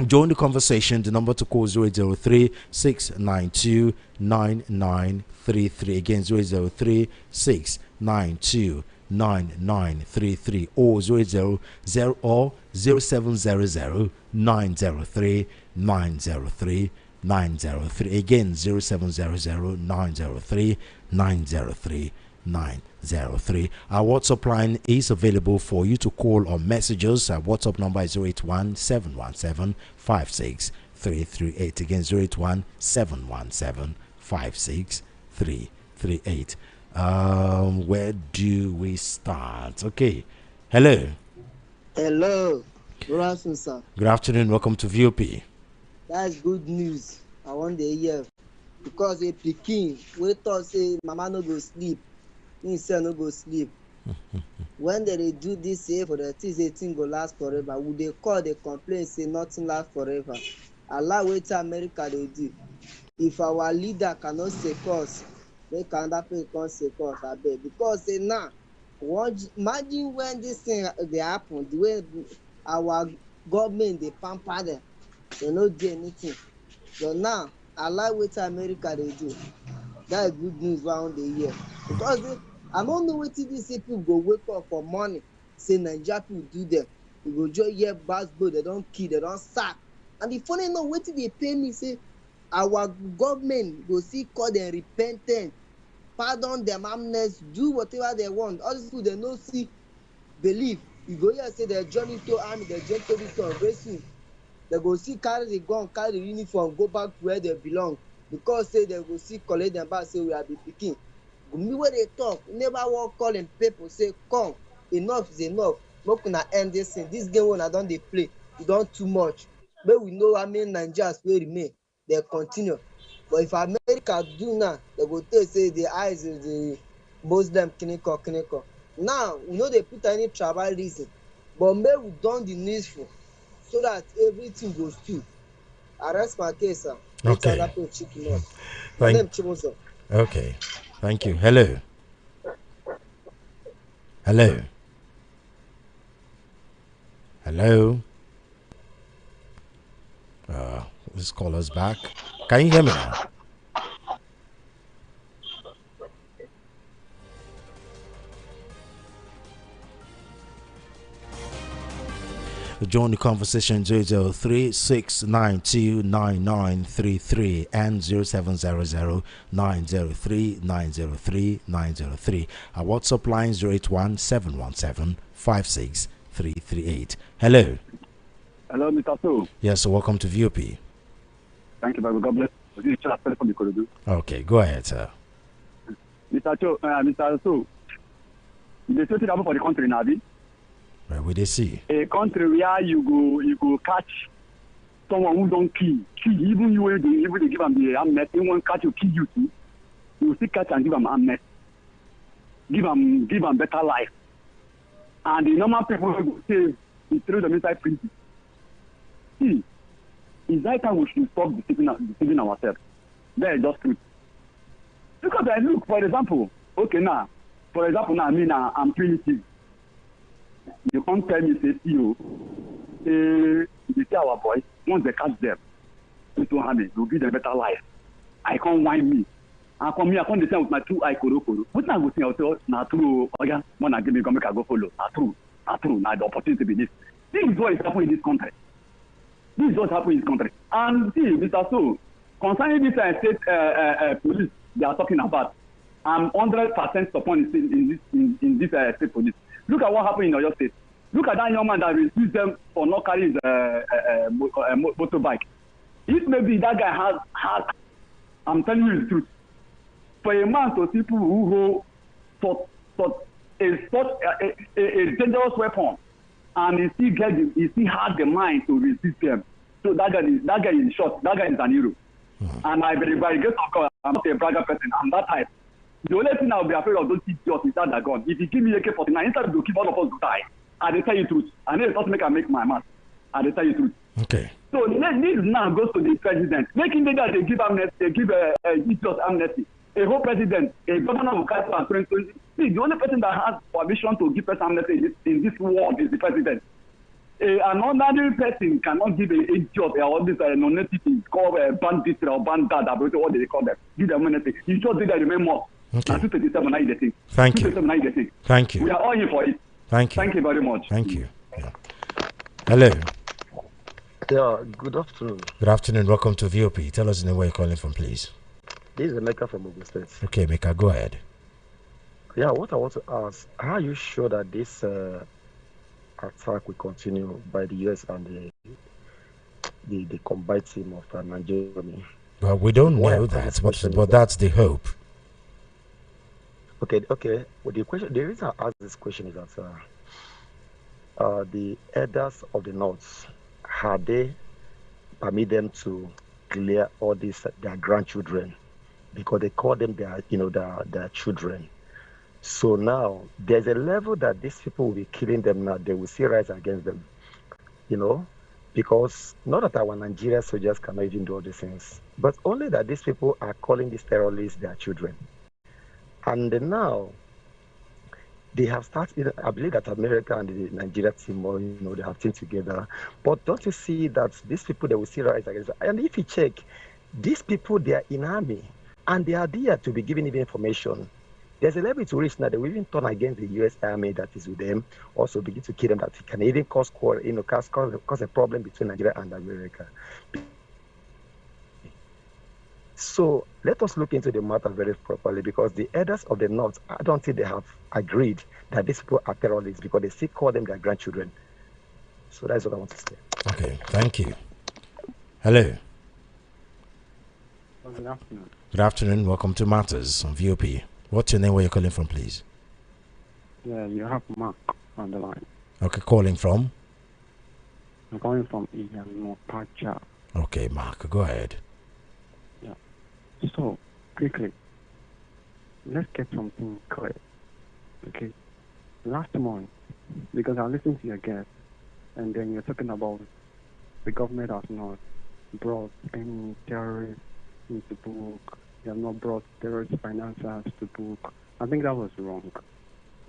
Join the conversation. The number to call 0803 692 9933. Again, 0803 692 9933 or 000 or 0700 903 903 903. Again, 0700 903 903 903. Our WhatsApp line is available for you to call or messages. Our WhatsApp number is 081 717 56338. Again, 081 717 56338. Where do we start? Okay. Hello. Hello. Good afternoon, sir. Good afternoon. Welcome to VOP. That's good news. I want to hear, because a pikin we thought say mama no go sleep, me say no go sleep. When they do this say for the thing go last forever, would they call the complaint say nothing last forever? Allah wait till America they do. If our leader cannot save us, they another person can't save us, I bet. Because say now, imagine when this thing they happen, the way our government they pamper them, they not do anything. So now, Allah wait till America they do. That is good news around the year. Because I don't know what these people go wake up for money, say Nigeria people do them. You go just hear basketball, they don't kill, they don't sack. And the funny no what they pay me, say our government go see call them repentant, pardon them, amnesty, do whatever they want. All these people they no see believe. You go here say they're joining to army, they're joining to this racing. They go see carry the gun, carry the uniform, go back to where they belong. Because say they go see collect them back, say we are the pikin. Me where they talk, never want calling people say come, enough is enough. Not gonna end this thing. This game when I don't they play, you don't too much. But we know how many Nigerians will remain. They continue. But if America do now, they go tell say the eyes is the Muslim kiniko. Now we know they put any tribal reason, but maybe we done the needful so that everything goes through. Arrest my case, sir. Okay. My name Chimoso. Okay. Thank you. Hello. Hello. Hello. Let's call us back. Can you hear me now? Join the conversation 003-692-9933 and 0700-903-903-903. Our WhatsApp line 081-717-56338. Hello. Hello, Mr. So. Yes, so welcome to VOP. Thank you, Bible. God bless. This is Charles from Ikorodu. Okay, go ahead, sir. Mr. So, the same thing happen for the country now, Where will they see? A country where you go catch someone who don't kill, even you will even give them the amnesty. He won't catch you, kill you too. You will still catch and give them amnesty. Give them better life. And the normal people will say, he threw them inside prison. See, It's that time we should stop deceiving ourselves. That is just truth. Because I look, for example, okay now, I mean, I'm primitive. You can't tell me, say, you see our boys, once they catch them, we don't have it, we'll give them better life. I can't whine me. I come here, I can't descend with my 2 eye koro. What time I go say, na true, okay, when I give me, come make I go follow. Na true, now the opportunity be this. This is what is happening in this country. This is what happened in this country. And see, Mr. So, concerning this state police they are talking about, I'm 100% upon in this state police. Look at what happened in Oyo State. Look at that young man that refused them for not carrying his motorbike. If maybe that guy has, I'm telling you the truth. For a man to see people who hold such a dangerous weapon, and he still has the mind to resist them. So that guy is short. That guy is an hero. And I believe by the grace of God, I'm not a bragger person. I'm that type. The only thing I'll be afraid of, don't teach us is that they're gone. If you give me AK-49, instead of keep all of us to die, I will tell you the truth. I know it's not make my mouth. I will tell you the truth. Okay. So this now goes to the president. Making that they give amnesty, they give just amnesty. A whole president, a governor of Council and 2020. See, the only person that has permission to give person amnesty in this world is the president. An ordinary person cannot give a job or this non-native things called bandit or bandad, what they call them. Give them amnesty. You just did that, remain more. Okay. 237, Thank you. Thank you. We are all here for it. Thank you. Thank you very much. Thank you. Yeah. Hello. Yeah, good afternoon. Good afternoon. Welcome to VOP. Tell us the name where you're calling from, please. This is Emeka from Ogun State. Okay, Meka, go ahead. Yeah, what I want to ask, are you sure that this attack will continue by the US and the combined team of Nigeria? Well, we don't know that, but that's the hope. Okay. Well, the reason I ask this question is that the elders of the North, had they permit them to clear all these their grandchildren, because they call them their children. So now there's a level that these people will be killing them now. They will still rise against them, because not that our Nigerian soldiers cannot even do all these things, but only that these people are calling these terrorists their children. And now they have started, I believe that America and the Nigeria team, they have teamed together. But don't you see that these people, they will still rise against them? And if you check, these people, they are in army, and they are there to be given even information. There's a level to reach now they will even turn against the U.S. Army that is with them, also begin to kill them, that can even cause a problem between Nigeria and America. So let us look into the matter very properly, because the elders of the North, I don't think they have agreed that these people are terrorists, because they still call them their grandchildren. So that's what I want to say. Okay, thank you. Hello. Good afternoon. Good afternoon. Welcome to Matters on VOP. What's your name? Where you're calling from, please? Yeah, you have Mark on the line. Okay, calling from? I'm calling from Iyanopacha. Okay, Mark, go ahead. Yeah. So, quickly, let's get something clear. Okay. Last month, because I listened to your guest, and then you're talking about the government has not brought any terrorists into book. They have not brought terrorist financiers to book. I think that was wrong.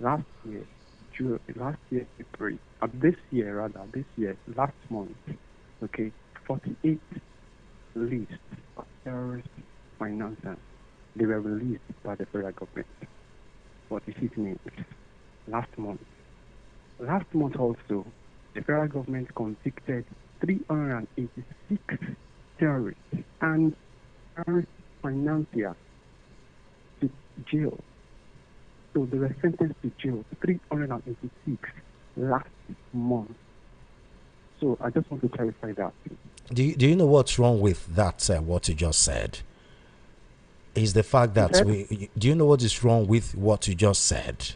Last year, April, last month, okay, 48 lists of terrorist financiers, they were released by the federal government. What is it mean? Last month also, the federal government convicted 386 terrorists and terrorist financiers to jail. So they were sentenced to jail, 386 last month. So I just want to clarify that. Do you know what's wrong with that, what you just said? Is the fact that do you know what is wrong with what you just said?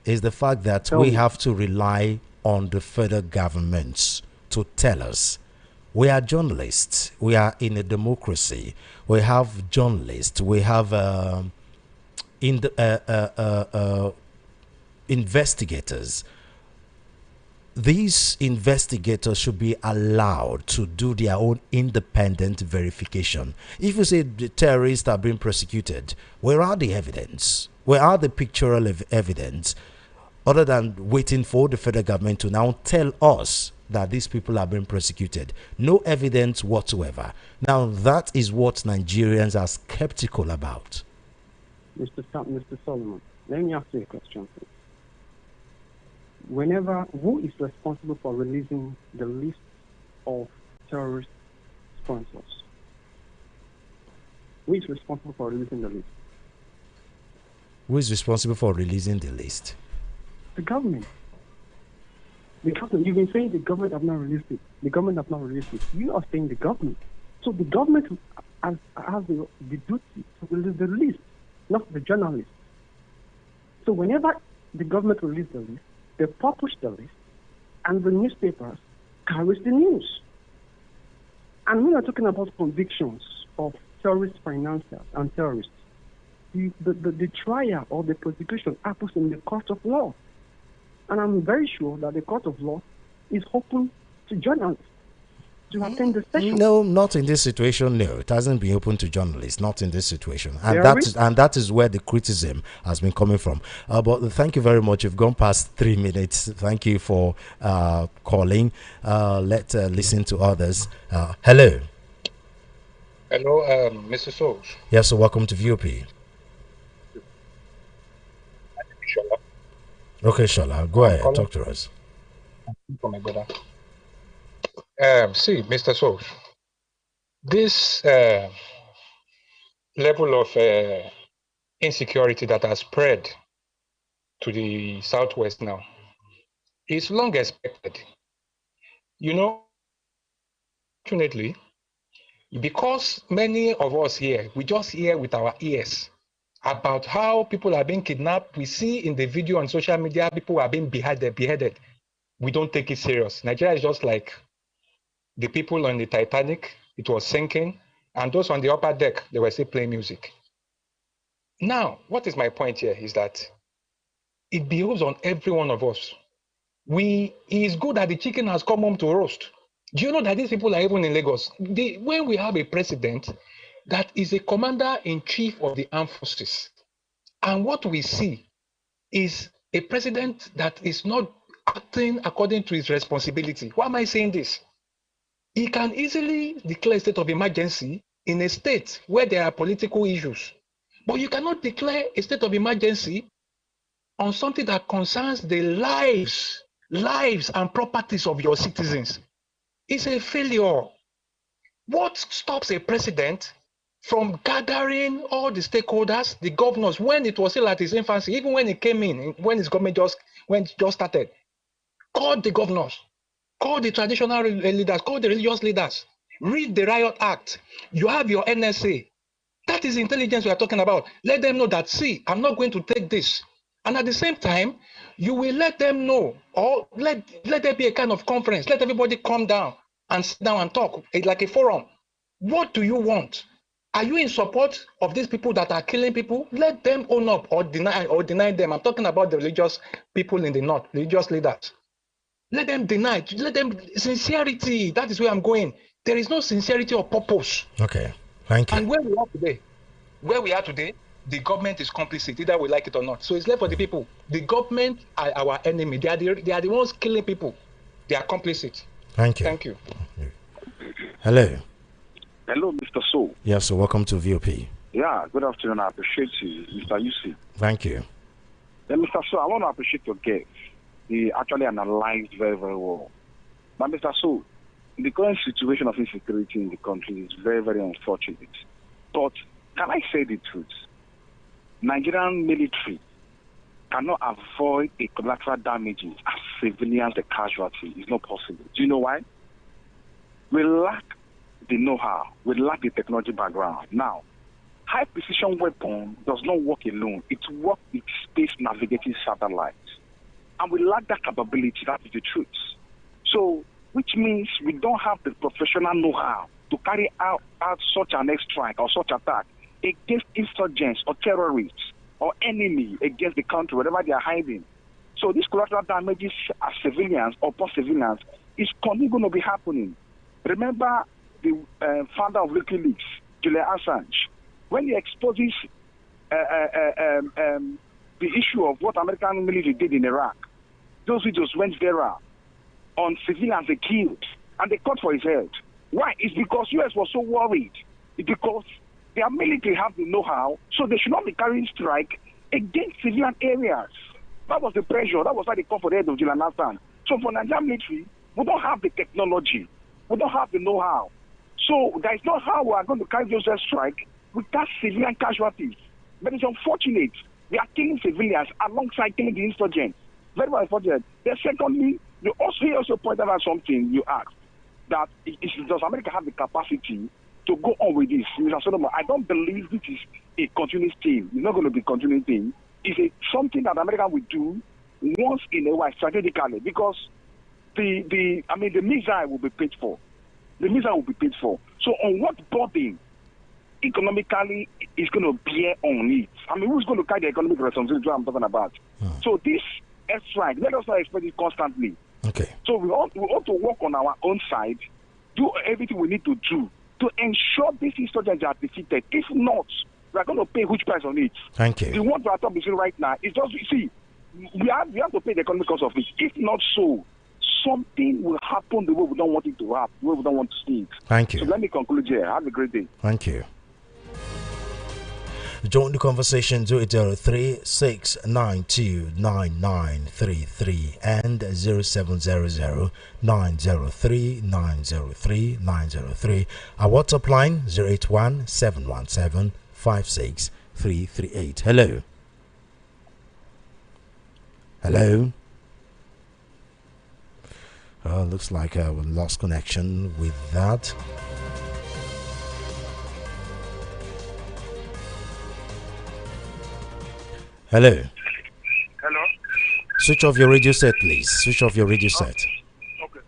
Is the fact that we have to rely on the federal governments to tell us. We are journalists. We are in a democracy. We have journalists. We have investigators. these investigators should be allowed to do their own independent verification. If you say the terrorists are being prosecuted, where are the evidence? Where are the pictorial evidence? Other than waiting for the federal government to now tell us that these people are being prosecuted. No evidence whatsoever. Now, that is what Nigerians are skeptical about. Mr. Solomon, let me ask you a question, please. Who is responsible for releasing the list of terrorist sponsors? Who is responsible for releasing the list? Who is responsible for releasing the list? The government. The government. You've been saying the government have not released it. The government have not released it. You are saying the government. So the government has the duty to release the list, not the journalists. So whenever the government releases the list, they publish the list, and the newspapers carries the news. And we are talking about convictions of terrorist financiers and terrorists. The trial or the prosecution happens in the court of law. And I'm very sure that the court of law is open to journalists to attend the session. No, not in this situation. No, it hasn't been open to journalists. Not in this situation, and that is where the criticism has been coming from. But thank you very much. You've gone past 3 minutes. Thank you for calling. Let's listen to others. Hello. Hello, Mr. Souls. Yes, so welcome to VOP. Okay, Shola, go ahead. Talk to us. For my brother. See, Mr. Souls, this level of insecurity that has spread to the southwest now is long expected. You know, fortunately, because many of us here, we just hear with our ears about how people are being kidnapped. We see in the video on social media, people are being beheaded. We don't take it serious. Nigeria is just like the people on the Titanic. It was sinking, and those on the upper deck, they were still playing music. Now, what is my point here is that it behoves on every one of us. It is good that the chicken has come home to roast. Do you know that these people are even in Lagos? When we have a president that is a commander-in-chief of the armed forces, and what we see is a president that is not acting according to his responsibility. Why am I saying this? He can easily declare a state of emergency in a state where there are political issues, but you cannot declare a state of emergency on something that concerns the lives and properties of your citizens. It's a failure. What stops a president from gathering all the stakeholders, the governors, when it was still at his infancy, even when he came in, when his government just started, call the governors, call the traditional leaders, call the religious leaders, read the Riot Act. You have your NSA. That is intelligence we are talking about. Let them know that, see, I'm not going to take this. And at the same time, you will let them know, or let there be a kind of conference. Let everybody come down and sit down and talk. It's like a forum. What do you want? Are you in support of these people that are killing people? Let them own up or deny them. I'm talking about the religious people in the north, religious leaders. Let them deny. Let them sincerity. That is where I'm going. There is no sincerity or purpose. Okay, thank you. And where we are today, the government is complicit, either we like it or not. So it's left for the people. The government are our enemy. They are the ones killing people. They are complicit. Thank you. Thank you. Hello. Hello, Mr. So. Yes, so welcome to VOP. Yeah, good afternoon. I appreciate you, Mr. UC. Thank you. Mr. So, I want to appreciate your guest. He actually analyzed very, very well. But Mr. So, the current situation of insecurity in the country is very, very unfortunate. But can I say the truth? Nigerian military cannot avoid a collateral damages as civilians, the casualty. It's not possible. Do you know why? We lack the know-how. We lack the technology background. Now, high precision weapon does not work alone. It works with space navigating satellites. And we lack that capability. That is the truth. So, which means we don't have the professional know-how to carry out such an airstrike or such attack against insurgents or terrorists or enemy against the country, wherever they are hiding. So these collateral damages as civilians or post-civilians is continuing going to be happening. Remember the founder of WikiLeaks, Julian Assange, when he exposes the issue of what American military did in Iraq, those videos went viral on civilians they killed, and they caught for his head. Why? It's because US was so worried. It's because their military have the know-how, so they should not be carrying strike against civilian areas. That was the pressure. That was why they called for the head of Julian Assange. So for Nigerian military, we don't have the technology. We don't have the know-how. So that is not how we are going to carry those strike without civilian casualties. But it's unfortunate. We are killing civilians alongside killing the insurgents. Very, very unfortunate. Then secondly, you also pointed out something you asked, that does America have the capacity to go on with this? Mr. Solomon, I don't believe this is a continuous thing. It's not going to be a continuing thing. It's something that America will do once in a while strategically, because the missile will be paid for. The missile will be paid for. So on what burden economically is going to bear on it? I mean, who's going to carry the economic responsibility I'm talking about? So this airstrike, let us not expect it constantly. Okay. So we ought to work on our own side, do everything we need to do to ensure these insurgents are defeated. If not, we are going to pay a huge price on it. Thank you. The one we are talking right now is just, see, we have to pay the economic cost of it. If not so, something will happen the way we don't want it to happen, the way we don't want to see it. Thank you. So let me conclude here. Have a great day. Thank you. Join the conversation 0803-692-9933 and 0700-903-903-903. Our WhatsApp line 081-717-56338. Hello. Hello. Looks like we lost connection with that. Hello. Hello. Switch off your radio set, please. Switch off your radio set. Okay.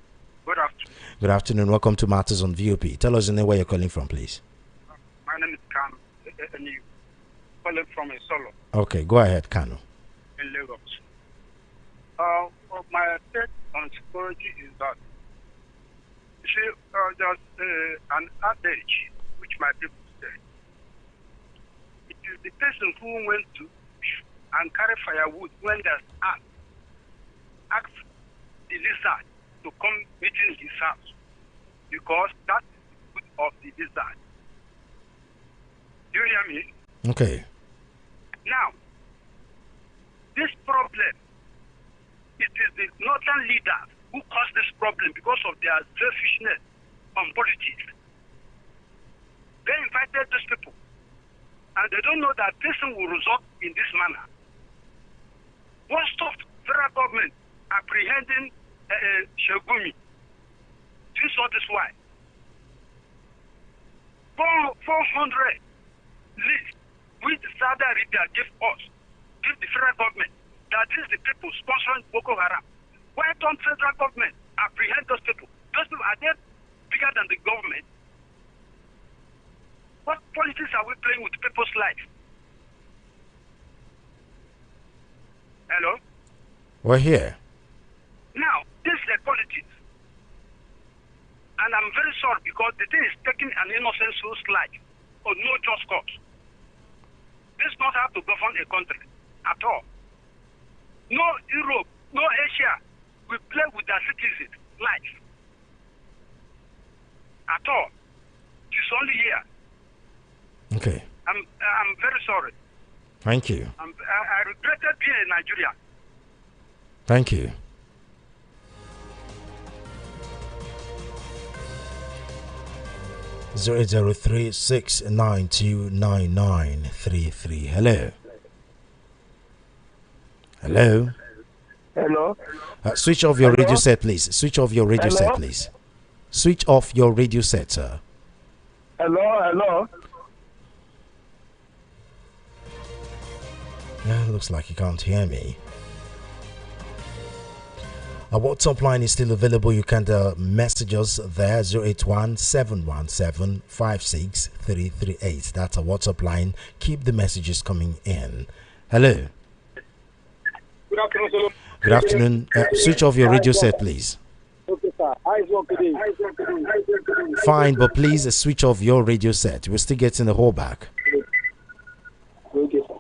Good afternoon. Good afternoon. Welcome to Matters on VOP. Tell us the name where you're calling from, please. My name is Kano. Calling from Solo. Okay, go ahead, Kano. In Lagos. My take on security is that, you see, there's an adage which my people say. It is the person who went to and carry firewood when there's ant. Ask the lizard to come within his house, because that is the food of the lizard. Do you hear me? Okay. Now, this problem, it is the northern leaders who caused this problem because of their selfishness on politics. They invited these people, and they don't know that this will result in this manner. What stopped federal government apprehending Shegumi? This is why. 400 lists which Saudi Arabia gave us, give the federal government, that is the people sponsoring Boko Haram. Why don't federal government apprehend those people? Those people, are they bigger than the government? What politics are we playing with people's life? Hello? We're here. Now, this is a politics. And I'm very sorry because the thing is taking an innocent soul's life for no just cause. This is not how to govern a country at all. No Europe, no Asia will play with their citizens' life. At all. It's only here. Okay. I'm very sorry. Thank you. I regretted being in Nigeria. Thank you. Zero 0803-692-9933. Hello. Hello. Hello. Switch off your radio set, please. Switch off your radio set, please. Switch off your radio set, sir. Hello. Yeah, looks like you can't hear me. Our WhatsApp line is still available. You can message us there, 081-717-56338. That's our WhatsApp line. Keep the messages coming in. Hello. Good afternoon, Solomon. Good afternoon. Switch off your radio set, please. Okay, sir. How is work today? Fine, but please switch off your radio set. We're still getting the whole back. Okay, sir.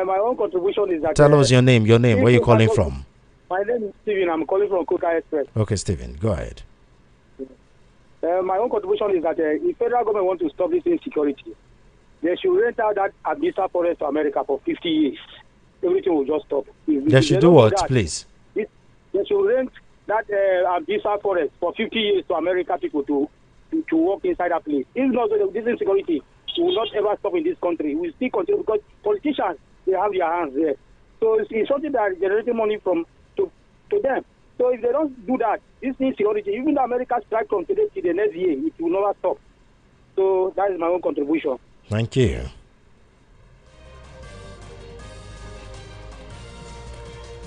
My own contribution is that... Tell us your name. Your name. Where are you calling from? My name is Steven. I'm calling from Coca Express. Okay, Steven. Go ahead. My own contribution is that if federal government wants to stop this insecurity, they should rent out that Abisa forest to America for 50 years. Everything will just stop. They should do what, please? They should rent that Abisa forest for 50 years to American people to work inside that place. If not, this insecurity will not ever stop in this country. We still continue because politicians, they have their hands there. So it's something that is generating money to them. So if they don't do that, this insecurity, even the American strike from today to the next year, it will never stop. So that is my own contribution. Thank you.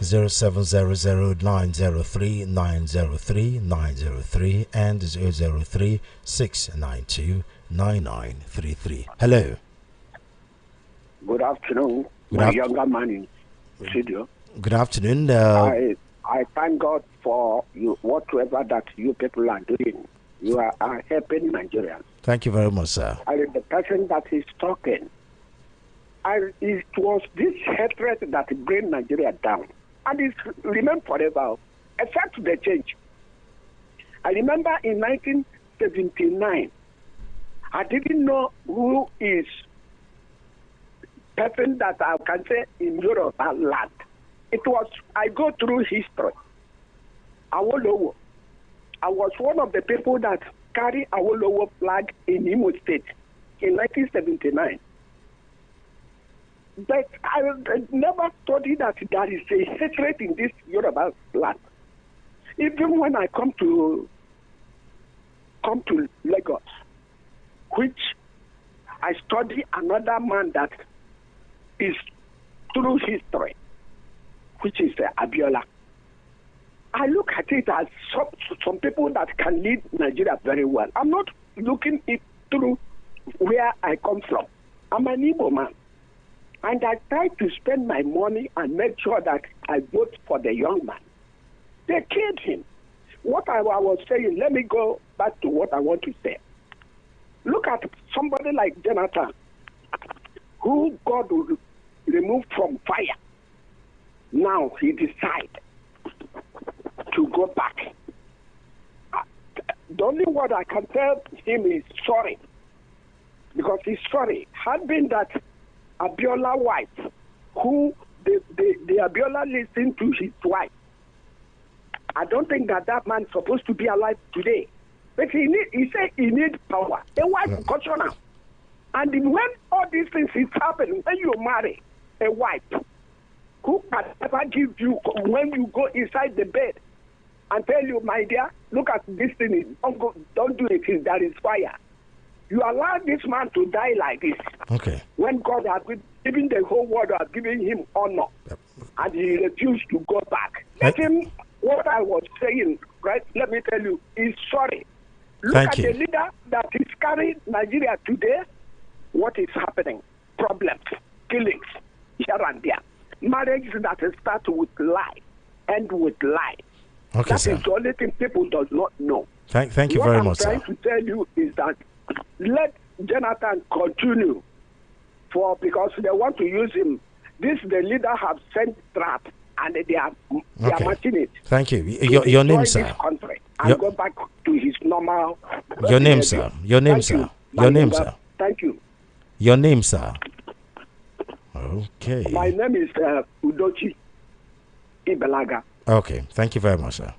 Zero 903 903 903 and 003 692 9933. Hello. Good afternoon. Younger man in studio. Good afternoon. I thank God for you, whatever that you people are doing. You are helping Nigerians. Thank you very much, sir. And the person that is talking, it was this hatred that bring Nigeria down. And it remain forever, except the change. I remember in 1979, I didn't know who is person that I can say in Europe land. It was, I go through history. Awolowo. I was one of the people that carry Awolowo flag in Imo State in 1979. But I never studied that there is a hatred in this Yoruba land. Even when I come to Lagos, which I study another man that is through history, which is Abiola. I look at it as some people that can lead Nigeria very well. I'm not looking it through where I come from. I'm an Igbo man. And I try to spend my money and make sure that I vote for the young man. They killed him. What I was saying, let me go back to what I want to say. Look at somebody like Jonathan, who God will remove from fire. Now he decides to go back. The only word I can tell him is sorry. Because he's sorry. Had been that Abiola wife, who the Abiola listened to his wife. I don't think that man is supposed to be alive today. But he said he needs power. A wife got you now. And when all these things is happening, when you marry a wife who can never give you, when you go inside the bed and tell you, my dear, look at this thing, don't do it, there is fire. You allow this man to die like this. Okay. When God has given the whole world, has given him honor, and he refused to go back. Let him, what I was saying, right, let me tell you, he's sorry. Look at the leader that is carrying Nigeria today. What is happening? Problems, killings, here and there. Marriages that start with lie, end with lie. Okay, that is the only thing people does not know. Thank you very much, sir. What I'm trying to tell you is that let Jonathan continue because they want to use him. The leader have sent trap and they are matching it. Thank you. Your name, sir. And go back to his normal. Your name, sir. Your name, sir. Your name, sir. Thank you. Your name, sir. Okay. My name is Udochi Ibelaga. Okay. Thank you very much, sir.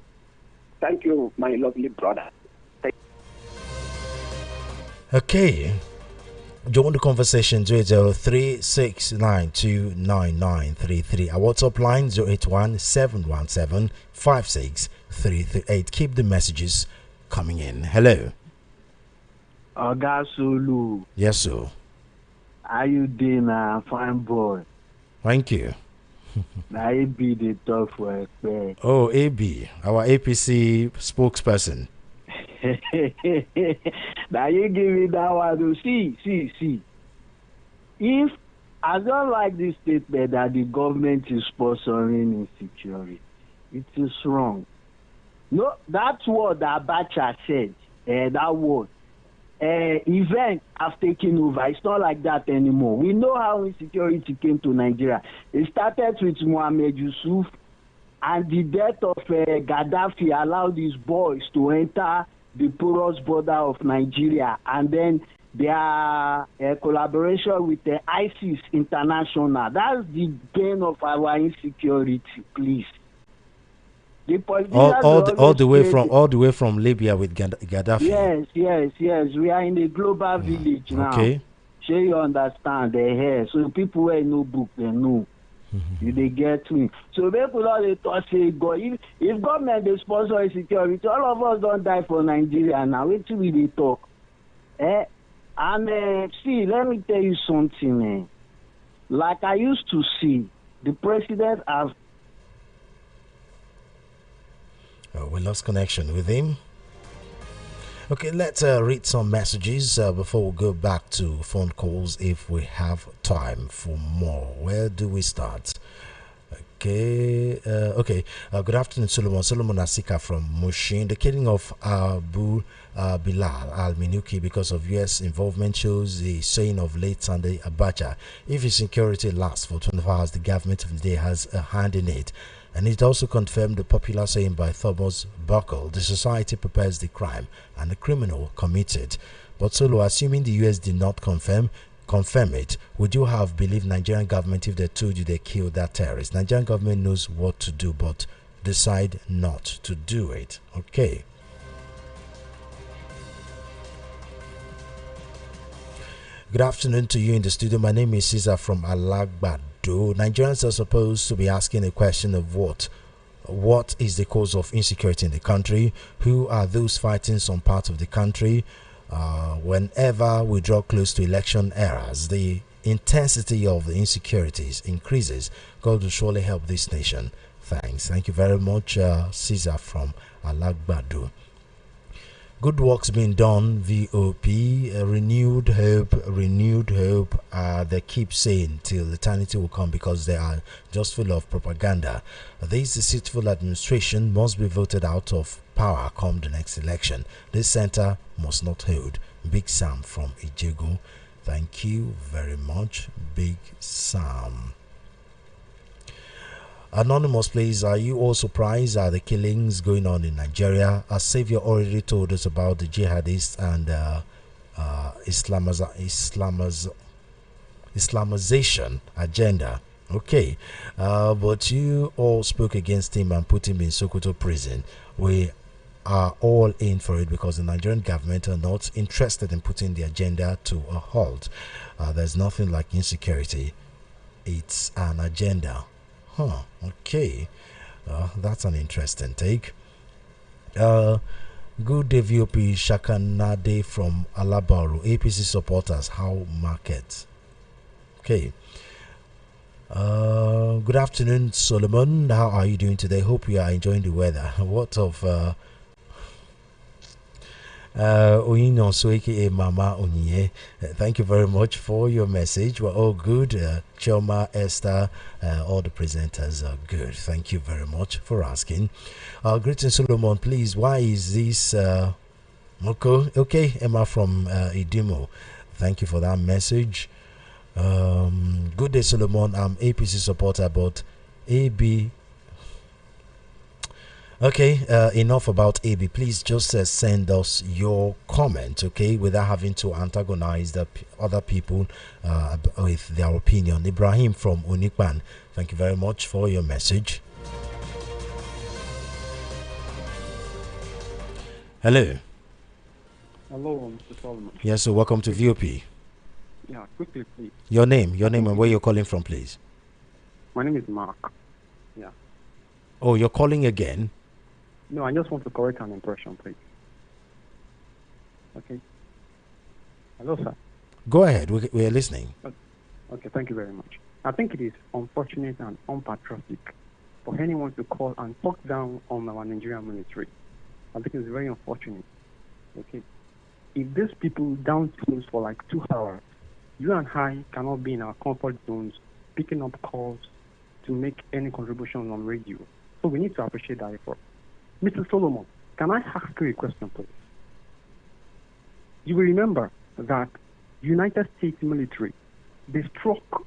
Thank you, my lovely brother. Okay. Join the conversation 003-692-9933. Our WhatsApp line 081-717-56338. Keep the messages coming in. Hello. Ogasulu. Yes, sir. How you doing, fine boy? Thank you. Now AB the talk for a fair. Oh, AB, our APC spokesperson. Now you give me that one to see. If I don't like this statement that the government is sponsoring insecurity. It is wrong. No, that's what Abacha said. That word. Events have taken over. It's not like that anymore. We know how insecurity came to Nigeria. It started with Mohammed Yusuf, and the death of Gaddafi allowed these boys to enter the porous border of Nigeria, and then their collaboration with the ISIS International. That's the gain of our insecurity, please. The all the way from Libya with Gaddafi. Yes. We are in a global village now. Okay. Sure, you understand the hair. So people wear no book, they know. They get me. So people all they talk say God. If government they sponsor insecurity, all of us don't die for Nigeria now. Wait till we talk. And see, let me tell you something, like I used to see, the president has. We lost connection with him. Okay, let's read some messages before we go back to phone calls if we have time for more. Where do we start? Okay. Good afternoon, Solomon. Solomon Asika from Mushin. The killing of Abu Bilal al-Minuki because of U.S. involvement shows the saying of late Sunday Abacha. If insecurity lasts for 24 hours, the government of the day has a hand in it. And it also confirmed the popular saying by Thomas Buckle: the society prepares the crime and the criminal commits it. But Solo, assuming the US did not confirm it, would you have believed Nigerian government if they told you they killed that terrorist? Nigerian government knows what to do, but decide not to do it. Okay. Good afternoon to you in the studio. My name is Caesar from Alagbad. Nigerians are supposed to be asking a question of what is the cause of insecurity in the country? Who are those fighting some part of the country? Whenever we draw close to election eras, the intensity of the insecurities increases. God will surely help this nation. Thanks. Thank you very much, Caesar from Alagbado. Good works being done, VOP, renewed hope, they keep saying till eternity will come because they are just full of propaganda. This deceitful administration must be voted out of power come the next election. This center must not hold. Big Sam from Ijegu. Thank you very much, Big Sam. Anonymous, please, are you all surprised at the killings going on in Nigeria? Our Savior already told us about the jihadists and Islamization agenda. Okay, but you all spoke against him and put him in Sokoto prison. We are all in for it because the Nigerian government are not interested in putting the agenda to a halt. There's nothing like insecurity. It's an agenda. Okay. That's an interesting take. Good day, VOP. Shakanade from Alabaru. APC supporters, how market? Okay. Good afternoon, Solomon. How are you doing today? Hope you are enjoying the weather. What of Oyino Soeke Mama Onye? Thank you very much for your message. We're all good. Choma, Esther, all the presenters are good. Thank you very much for asking. Greetings, Solomon. Please, why is this okay? Emma from Idimo. Thank you for that message. Good day, Solomon. I'm APC supporter, but AB. Okay, enough about AB. Please just send us your comment, okay, without having to antagonize the other people with their opinion. Ibrahim from Unikban, thank you very much for your message. Hello. Hello, Mr. Solomon. Yes, so welcome to VOP. Yeah, quickly, please. Your name and where you're calling from, please. My name is Mark. Yeah. Oh, you're calling again? No, I just want to correct an impression, please. Okay. Hello, sir. Go ahead. We are listening. Okay, thank you very much. I think it is unfortunate and unpatriotic for anyone to call and talk down on our Nigerian military. I think it's very unfortunate. Okay. If these people down tools for like 2 hours You and I cannot be in our comfort zones picking up calls to make any contribution on radio. So we need to appreciate that effort. Mr. Solomon, can I ask you a question, please? You will remember that United States military, they struck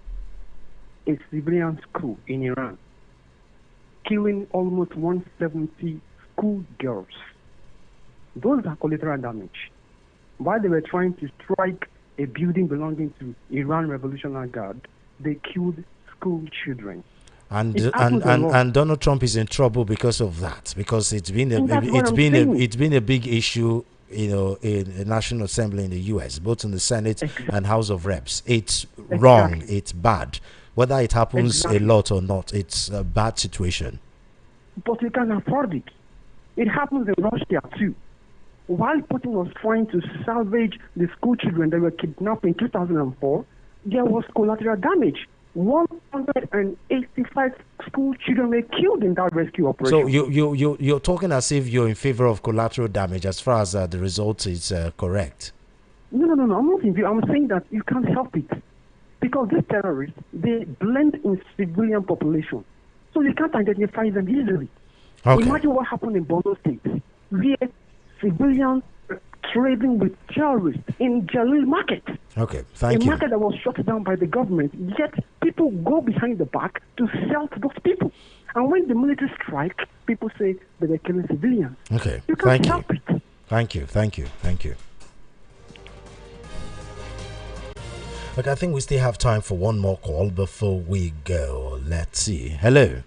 a civilian school in Iran, killing almost 170 school girls. Those are collateral damage. While they were trying to strike a building belonging to Iran Revolutionary Guard, they killed school children. And Donald Trump is in trouble because of that, because it's been a big issue, you know, in the National Assembly in the U.S., both in the Senate and House of Reps. It's wrong. It's bad. Whether it happens a lot or not, it's a bad situation. But we can afford it. It happens in Russia too. While Putin was trying to salvage the school children that were kidnapped in 2004, there was collateral damage. 185 school children were killed in that rescue operation. So you're talking as if you're in favor of collateral damage as far as the result is correct. No. I'm not in favor. I'm saying that you can't help it. Because these terrorists, they blend in civilian population. So you can't identify them easily. Okay. Imagine what happened in Borno State, where civilians trading with terrorists in Jalil Market. Okay, thank you. A market that was shut down by the government, yet people go behind the back to sell to those people. And when the military strike, people say that they're killing civilians. Okay, you can't help it. Thank you. Okay, I think we still have time for one more call before we go. Let's see. Hello.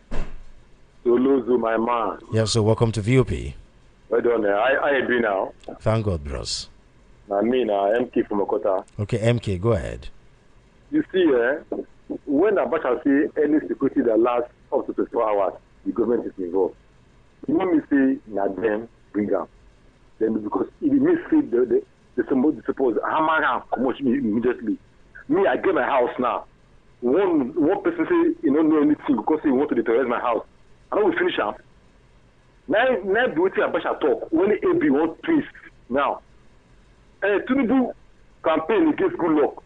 Oluzu, my man. Yeah, so welcome to VOP. Well done. I agree now. Thank God, bros. I mean, MK from Okota. Okay, MK, go ahead. You see, when Abacha say any security that lasts up to 24 hours, the government is involved. You want me to say, now them bring up. Then because if you may say the suppose hammer commotion immediately. Me, I get my house now. One person say you don't know anything because he want to terrorize my house. I don't will finish up. Now do what Abacha talk when the AB want peace now. Tinubu campaign against good luck.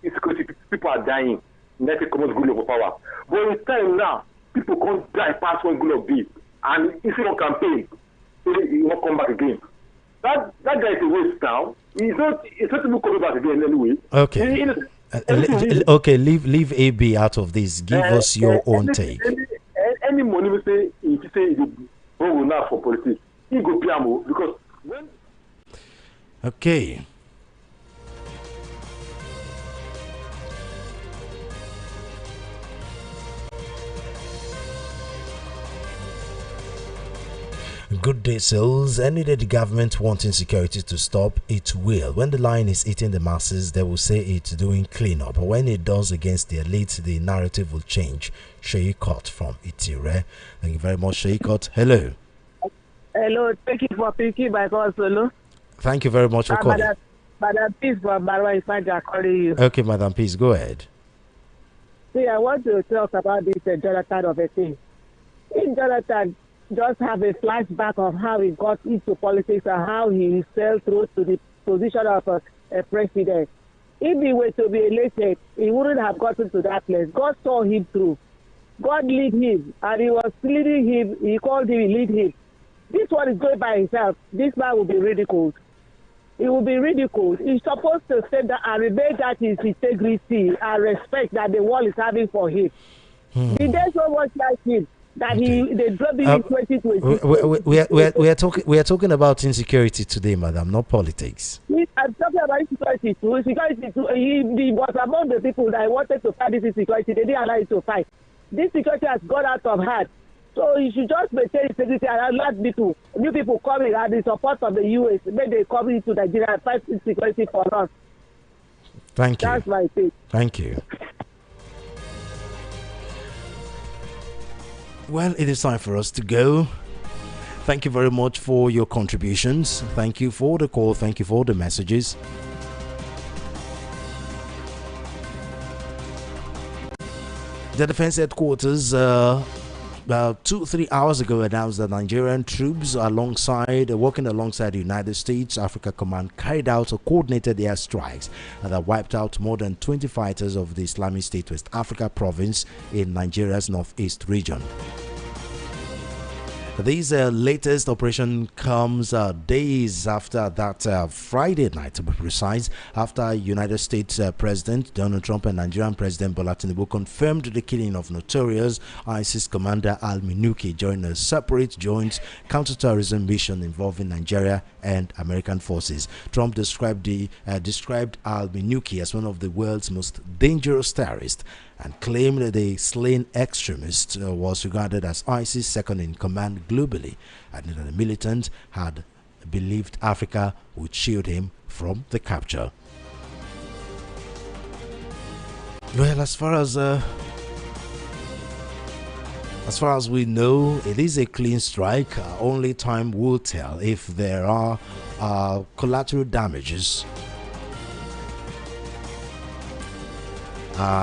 It's because people are dying. Now they come out good luck for power. But in time now, people can't die past when good luck be. And instead of campaign, he won't come back again. That guy is a waste now. It's not even coming back again anyway. Okay. Okay, leave AB out of this. Give us your own take. Any money we say, if you say it's now for politics, he go piano because when. Okay. Good day, souls. Any day the government wants insecurity to stop, it will. When the lion is eating the masses, they will say it's doing cleanup. But when it does against the elite, the narrative will change. Sheikot from Itire. Thank you very much, Sheikot. Hello. Hello. Thank you for picking my call, Solo. Thank you very much for calling. Madam Peace from Barwa Ifanja calling you. Okay, Madam Peace, go ahead. See, I want to talk about this Jonathan of a thing. In Jonathan, just have a flashback of how he got into politics and how he fell through to the position of a president. If he were to be elected, he wouldn't have gotten to that place. God saw him through. God lead him, and he was leading him. He called him, he lead him. This one is going by himself. This man will be ridiculed. He will be ridiculed. He's supposed to say that and remain that his integrity and respect that the world is having for him. Did they so much like him? That they dropped him in 2020. We are talking about insecurity today, madam, not politics. I'm talking about insecurity too. Insecurity too. He was among the people that wanted to fight this insecurity. They didn't allow him to fight. This security has gone out of hand. So you should just maintain integrity and allow people, new people coming and the support of the US, when they come into Nigeria and fight insecurity for us. Thank you. That's my thing. Thank you. Well, it is time for us to go. Thank you very much for your contributions. Thank you for the call. Thank you for the messages. The Defense Headquarters 2-3 hours ago announced that Nigerian troops working alongside the United States Africa Command carried out a coordinated airstrikes that wiped out more than 20 fighters of the Islamic State West Africa province in Nigeria's northeast region. This latest operation comes days after that Friday night, to be precise, after United States President Donald Trump and Nigerian President Bola Tinubu confirmed the killing of notorious ISIS commander al-Minuki during a separate joint counterterrorism mission involving Nigeria and American forces. Trump described al-Minuki as one of the world's most dangerous terrorists and claimed that the slain extremist was regarded as ISIS' second in command globally, and that the militant had believed Africa would shield him from the capture. Well, as far as we know, it is a clean strike. Only time will tell if there are collateral damages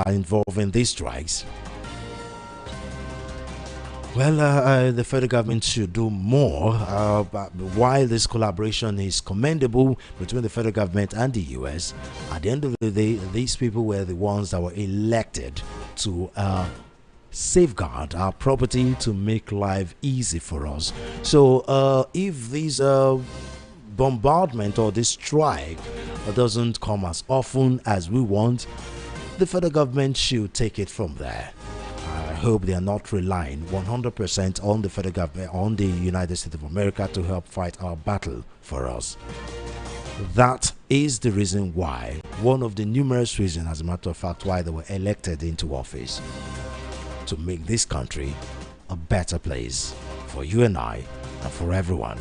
involved in these strikes. Well, the federal government should do more. While this collaboration is commendable between the federal government and the US, at the end of the day, these people were the ones that were elected to safeguard our property, to make life easy for us. So if these bombardment or this strike doesn't come as often as we want, the federal government should take it from there. I hope they are not relying 100% on the federal government, on the United States of America, to help fight our battle for us. That is the reason why, one of the numerous reasons, as a matter of fact, why they were elected into office, to make this country a better place for you and I and for everyone.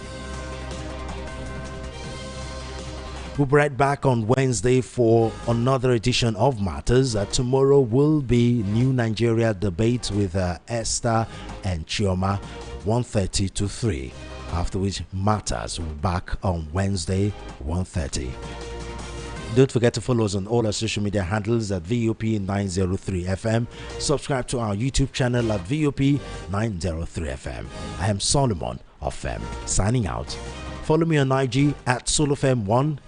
We'll be right back on Wednesday for another edition of Matters. Tomorrow will be New Nigeria debate with Esther and Chioma, 1:30 to 3. After which Matters will be back on Wednesday, 1:30. Don't forget to follow us on all our social media handles at VOP903FM. Subscribe to our YouTube channel at VOP903FM. I am Solomon Ofem, signing out. Follow me on IG at SoloFem1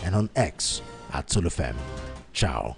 and on X at SoloFem. Ciao.